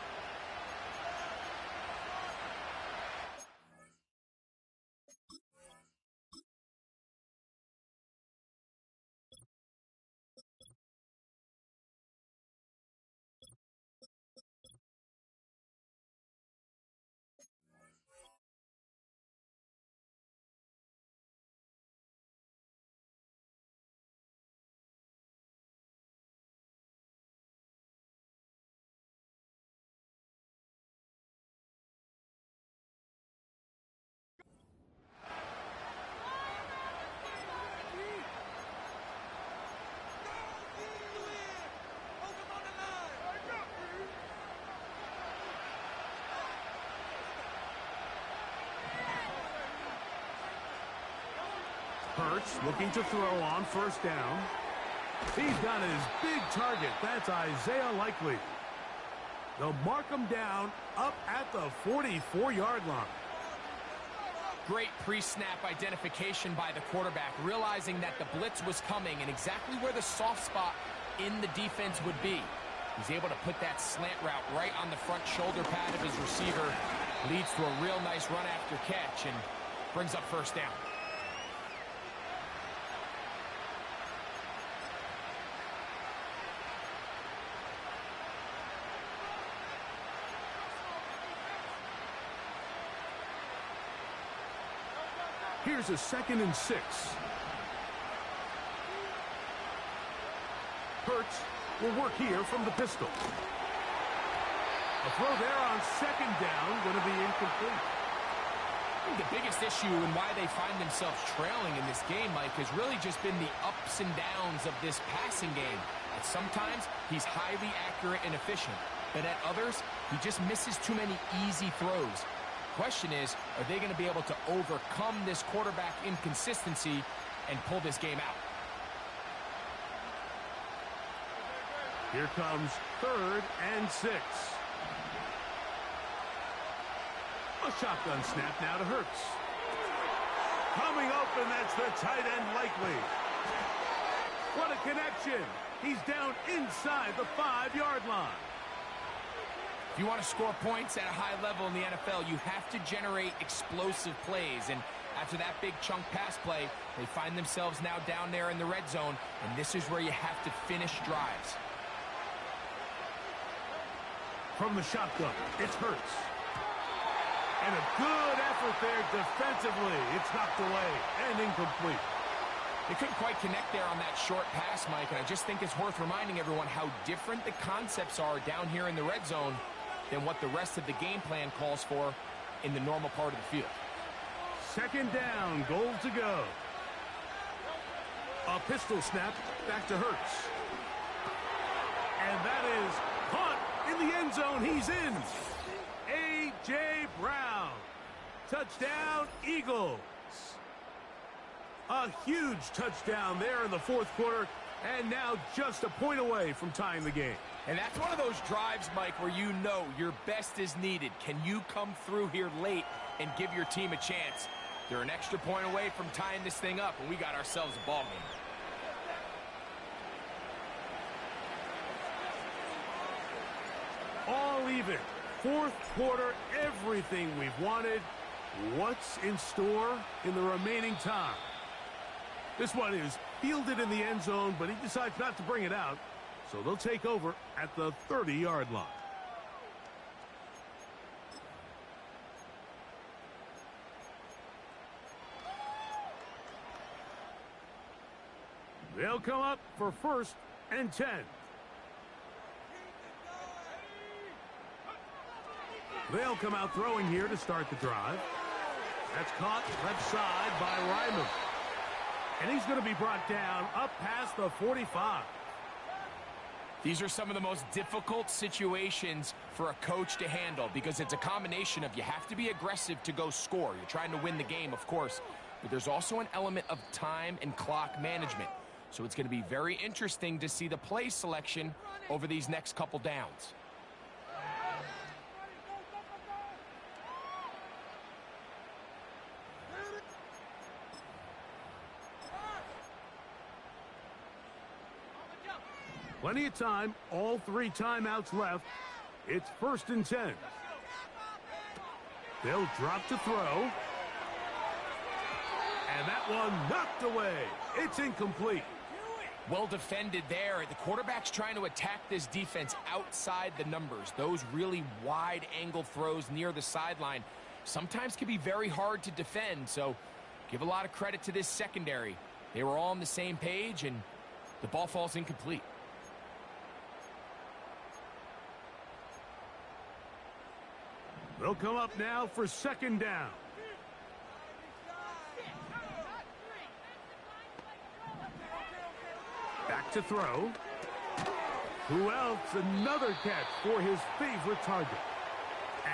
Hurts looking to throw on 1st down. He's got his big target. That's Isaiah Likely. They'll mark him down up at the 44-yard line. Great pre-snap identification by the quarterback, realizing that the blitz was coming and exactly where the soft spot in the defense would be. He's able to put that slant route right on the front shoulder pad of his receiver. Leads to a real nice run after catch and brings up 1st down. Here's a 2nd and 6. Hurts will work here from the pistol. A throw there on 2nd down, going to be incomplete. I think the biggest issue and why they find themselves trailing in this game, Mike, has really just been the ups and downs of this passing game. And sometimes he's highly accurate and efficient, but at others, he just misses too many easy throws. Question is, are they going to be able to overcome this quarterback inconsistency and pull this game out? Here comes 3rd and 6. A shotgun snap now to Hurts. Coming open, that's the tight end Likely. What a connection. He's down inside the 5-yard line. If you want to score points at a high level in the NFL, you have to generate explosive plays. And after that big chunk pass play, they find themselves now down there in the red zone. And this is where you have to finish drives. From the shotgun, it's Hurts. And a good effort there defensively. It's knocked away and incomplete. They couldn't quite connect there on that short pass, Mike. And I just think it's worth reminding everyone how different the concepts are down here in the red zone than what the rest of the game plan calls for in the normal part of the field. 2nd down, goal to go. A pistol snap back to Hurts. And that is caught in the end zone. He's in. A.J. Brown. Touchdown, Eagle. points. A huge touchdown there in the fourth quarter, and now just a point away from tying the game. And that's one of those drives, Mike, where you know your best is needed. Can you come through here late and give your team a chance? They're an extra point away from tying this thing up, and we got ourselves a ball game. All even. Fourth quarter, everything we've wanted. What's in store in the remaining time? This one is fielded in the end zone, but he decides not to bring it out. So they'll take over at the 30-yard line. They'll come up for 1st and 10. They'll come out throwing here to start the drive. That's caught left side by Ryman. And he's going to be brought down up past the 45. These are some of the most difficult situations for a coach to handle because it's a combination of you have to be aggressive to go score. You're trying to win the game, of course, but there's also an element of time and clock management. So it's going to be very interesting to see the play selection over these next couple downs. Plenty of time, all 3 timeouts left. It's 1st and 10. They'll drop to throw. And that one knocked away. It's incomplete. Well defended there. The quarterback's trying to attack this defense outside the numbers. Those really wide angle throws near the sideline sometimes can be very hard to defend. So give a lot of credit to this secondary. They were all on the same page and the ball falls incomplete. They'll come up now for 2nd down. Back to throw. Who else? Another catch for his favorite target.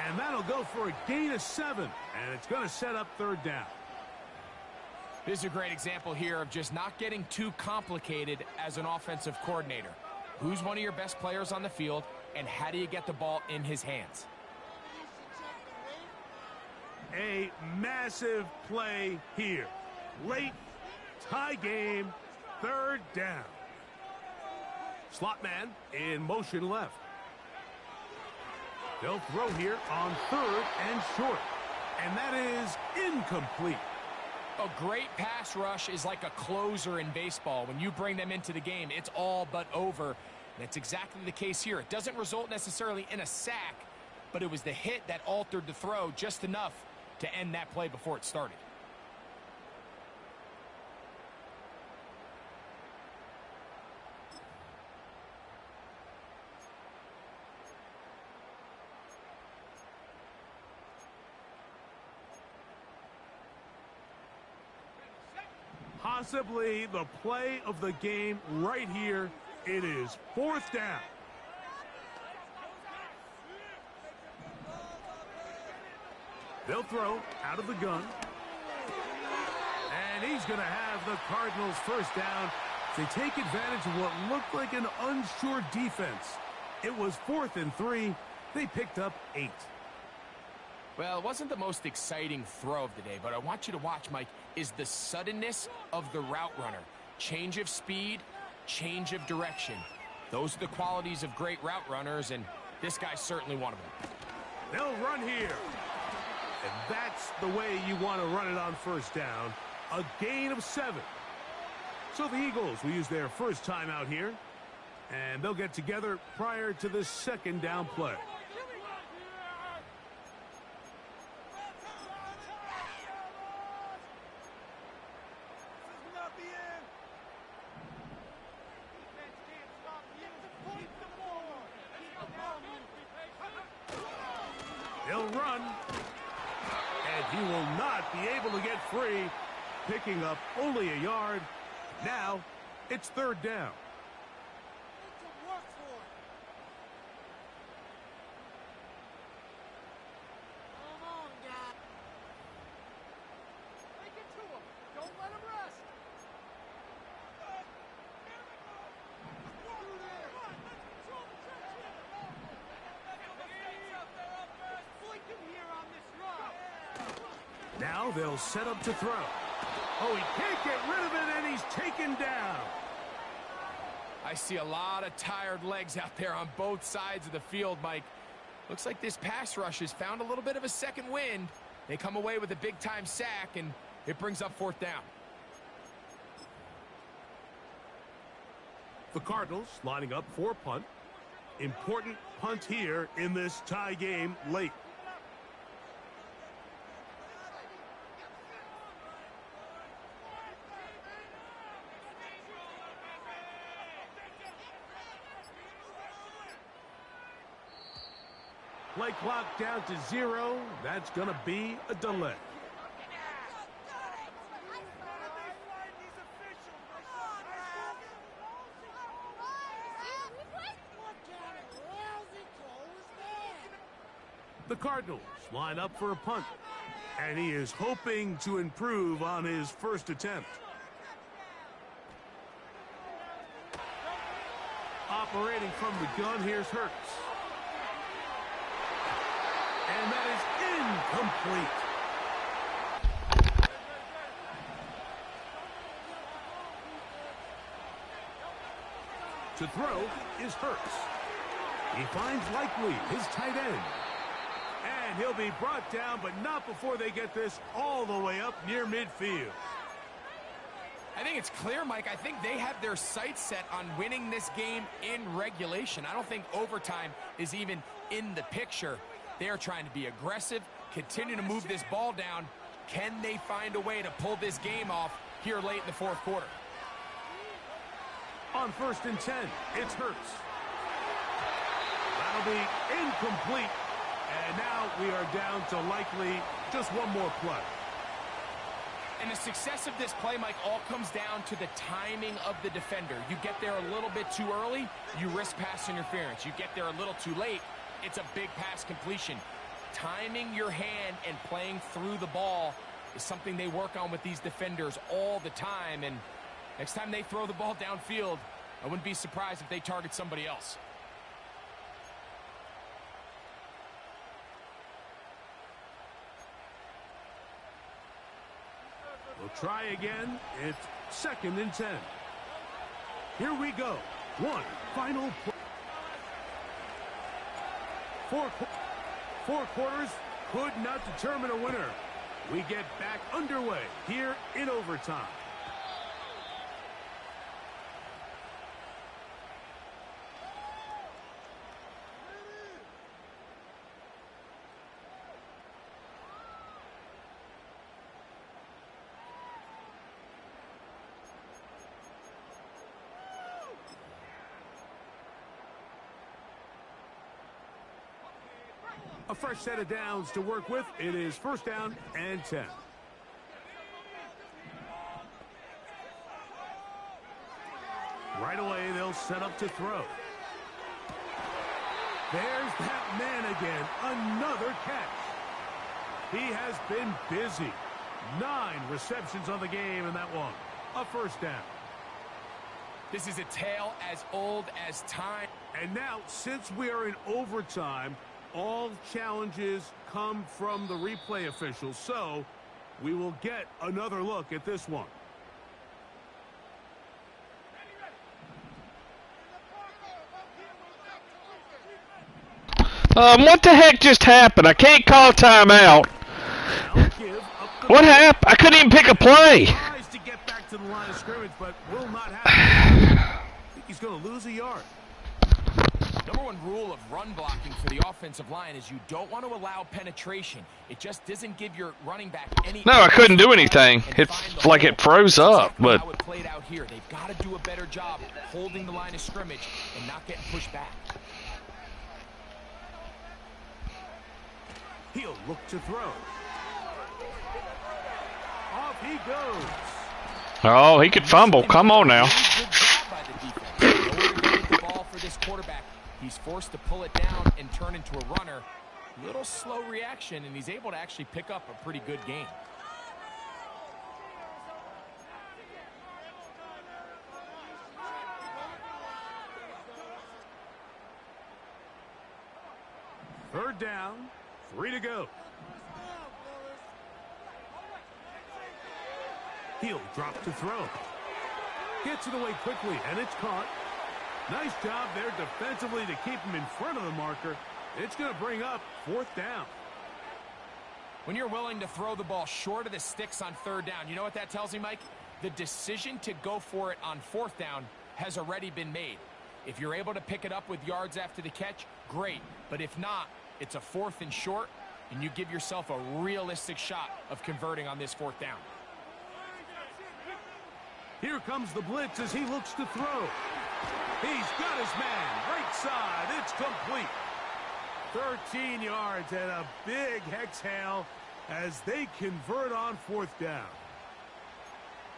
And that'll go for a gain of 7. And it's going to set up 3rd down. This is a great example here of just not getting too complicated as an offensive coordinator. Who's one of your best players on the field, and how do you get the ball in his hands? A massive play here. Late, tie game, 3rd down. Slot man in motion left. They'll throw here on 3rd and short. And that is incomplete. A great pass rush is like a closer in baseball. When you bring them into the game, it's all but over. That's exactly the case here. It doesn't result necessarily in a sack, but it was the hit that altered the throw just enough to end that play before it started. Possibly the play of the game right here. It is 4th down. They'll throw out of the gun. And he's going to have the Cardinals' 1st down. They take advantage of what looked like an unsure defense. It was 4th and 3. They picked up 8. Well, it wasn't the most exciting throw of the day, but I want you to watch, Mike, is the suddenness of the route runner. Change of speed, change of direction. Those are the qualities of great route runners, and this guy's certainly one of them. They'll run here. And that's the way you want to run it on 1st down. A gain of 7. So the Eagles will use their 1st timeout here. And they'll get together prior to this 2nd down play. He'll run, and he will not be able to get free, picking up only a yard. Now, it's 3rd down. Now they'll set up to throw. Oh, he can't get rid of it, and he's taken down. I see a lot of tired legs out there on both sides of the field, Mike. Looks like this pass rush has found a little bit of a second wind. They come away with a big-time sack, and it brings up fourth down. The Cardinals lining up for a punt. Important punt here in this tie game late. Play clock down to 0. That's going to be a delay. The Cardinals line up for a punt, and he is hoping to improve on his first attempt. Operating from the gun, here's Hurts. And that is incomplete. To throw is Hurts. He finds Likely, his tight end. And he'll be brought down, but not before they get this all the way up near midfield. I think it's clear, Mike. I think they have their sights set on winning this game in regulation. I don't think overtime is even in the picture. They're trying to be aggressive, continue to move this ball down. Can they find a way to pull this game off here late in the fourth quarter? On 1st and 10, it's Hurts. That'll be incomplete. And now we are down to likely just one more play. And the success of this play, Mike, all comes down to the timing of the defender. You get there a little bit too early, you risk pass interference. You get there a little too late, it's a big pass completion. Timing your hand and playing through the ball is something they work on with these defenders all the time. And next time they throw the ball downfield, I wouldn't be surprised if they target somebody else. We'll try again. It's 2nd and 10. Here we go. One final play. Four quarters could not determine a winner. We get back underway here in overtime. A fresh set of downs to work with. It is 1st down and 10. Right away, they'll set up to throw. There's that man again. Another catch. He has been busy. 9 receptions on the game in that one. A 1st down. This is a tale as old as time. And now, since we are in overtime, all challenges come from the replay officials, so we will get another look at this one. What the heck just happened? I can't call timeout. What happened? I couldn't even pick a play. Tries to get back to the line of scrimmage, but will not happen. I think he's going to lose a yard. Number one rule of run blocking for the offensive line is you don't want to allow penetration. It just doesn't give your running back any... No, I couldn't do anything. It's like it froze up, but... How it played out here. They've got to do a better job holding the line of scrimmage and not getting pushed back. He'll look to throw. Off he goes. Oh, he could fumble. Come on now. Good job by the defense. In order to get the ball for this quarterback, he's forced to pull it down and turn into a runner. Little slow reaction, and he's able to actually pick up a pretty good game. Third down, 3 to go. He'll drop to throw. Gets it away quickly, and it's caught. Nice job there defensively to keep him in front of the marker. It's going to bring up 4th down. When you're willing to throw the ball short of the sticks on 3rd down, you know what that tells me, Mike? The decision to go for it on 4th down has already been made. If you're able to pick it up with yards after the catch, great. But if not, it's a 4th and short, and you give yourself a realistic shot of converting on this 4th down. Here comes the blitz as he looks to throw. He's got his man. Right side. It's complete. 13 yards and a big exhale as they convert on 4th down.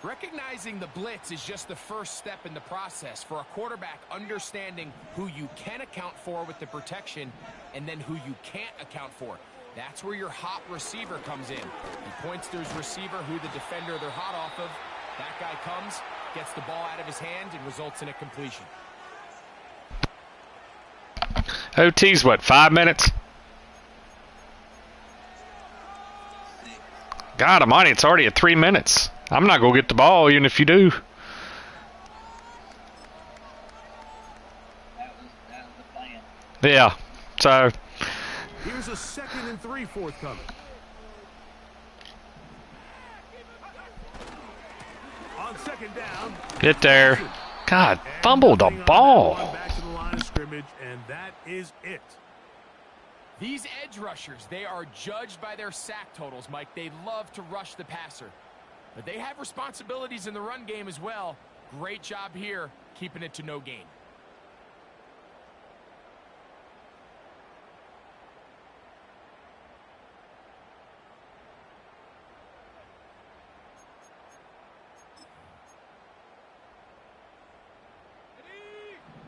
Recognizing the blitz is just the first step in the process for a quarterback, understanding who you can account for with the protection and then who you can't account for. That's where your hot receiver comes in. He points to his receiver who the defender they're hot off of. That guy comes, gets the ball out of his hand, and results in a completion. OT's what, 5 minutes? God almighty, it's already at 3 minutes. I'm not going to get the ball even if you do. That was the plan. Yeah, so. Here's a 2nd and 3 forthcoming. On 2nd down. Get there. God, fumbled the ball. Back to the line of scrimmage, and that is it. These edge rushers, they are judged by their sack totals, Mike. They love to rush the passer. But they have responsibilities in the run game as well. Great job here, keeping it to no gain.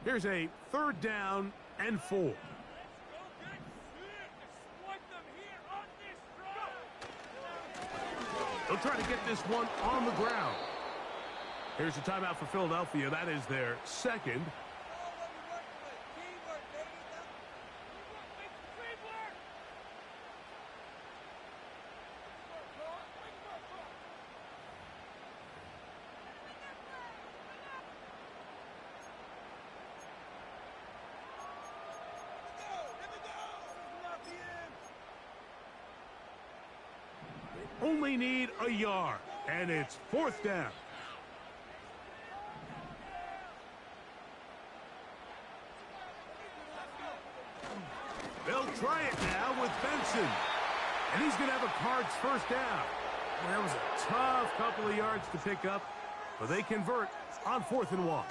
Here's a 3rd down and 4. They'll try to get this one on the ground. Here's a timeout for Philadelphia. That is their 2nd. Only need a yard, and it's 4th down. They'll try it now with Benson, and he's going to have a Cards 1st down. Well, that was a tough couple of yards to pick up, but they convert on 4th and 1.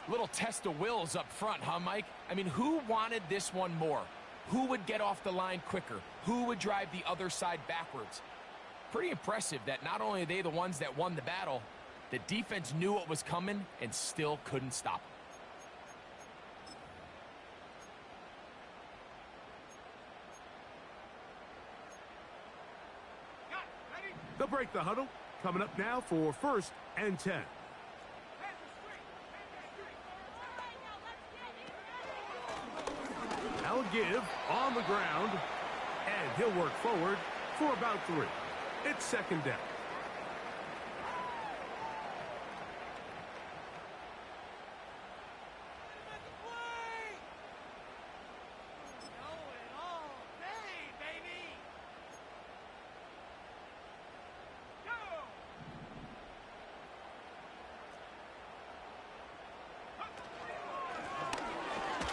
Little test of wills up front, huh, Mike? I mean, who wanted this one more? Who would get off the line quicker? Who would drive the other side backwards? Pretty impressive that not only are they the ones that won the battle, the defense knew what was coming and still couldn't stop it. They'll break the huddle. Coming up now for 1st and 10. Now a give on the ground, and he'll work forward for about 3. It's 2nd down.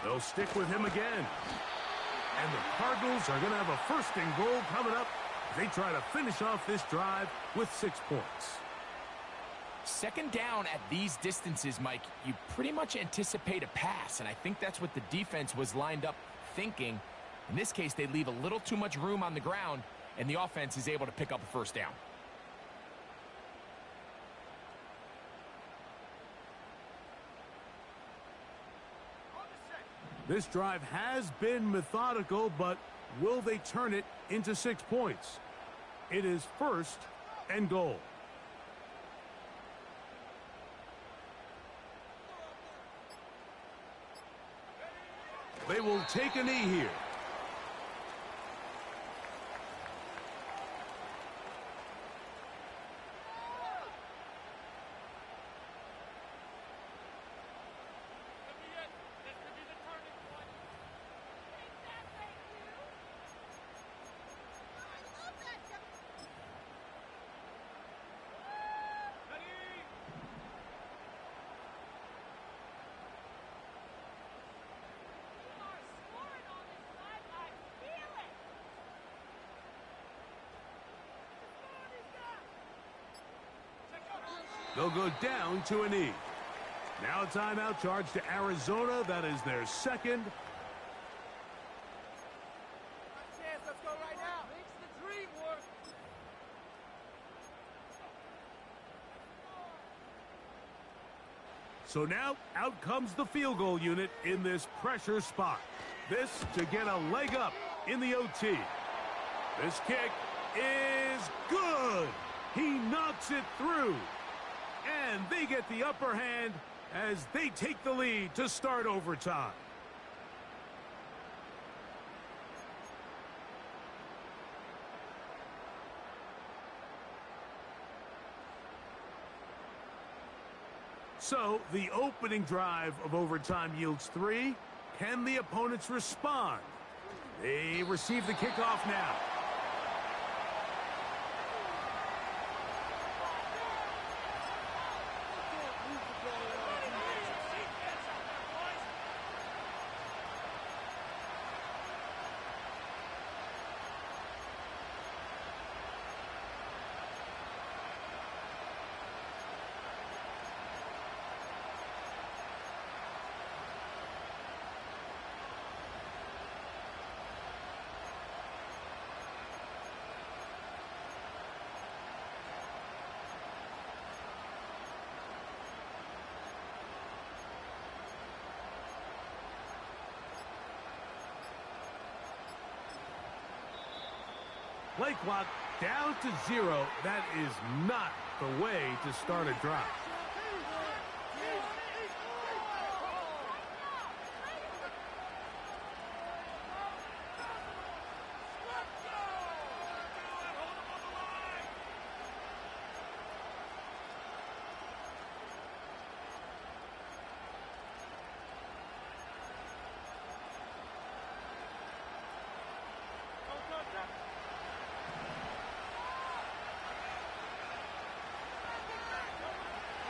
They'll stick with him again. And the Cardinals are going to have a 1st and goal coming up. They try to finish off this drive with 6 points. 2nd down at these distances, Mike, you pretty much anticipate a pass, and I think that's what the defense was lined up thinking. In this case, they leave a little too much room on the ground, and the offense is able to pick up a 1st down. This drive has been methodical, but will they turn it into 6 points? It is 1st and goal. They will take a knee here. They'll go down to a knee. Now a timeout charge to Arizona. That is their second. Let's go right now. Makes the dream work. So now out comes the field goal unit in this pressure spot. This to get a leg up in the OT. This kick is good. He knocks it through. And they get the upper hand as they take the lead to start overtime. So the opening drive of overtime yields 3. Can the opponents respond? They receive the kickoff now. Play clock down to 0. That is not the way to start a drive.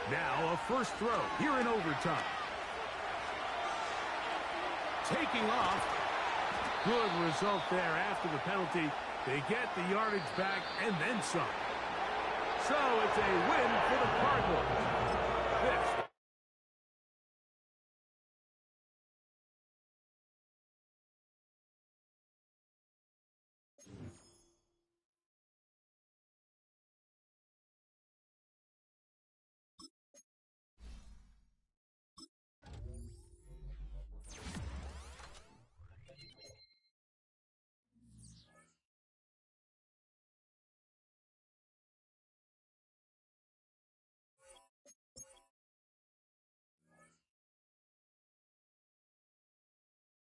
Now a first throw here in overtime. Taking off. Good result there after the penalty. They get the yardage back and then some. So it's a win for the Cardinals. This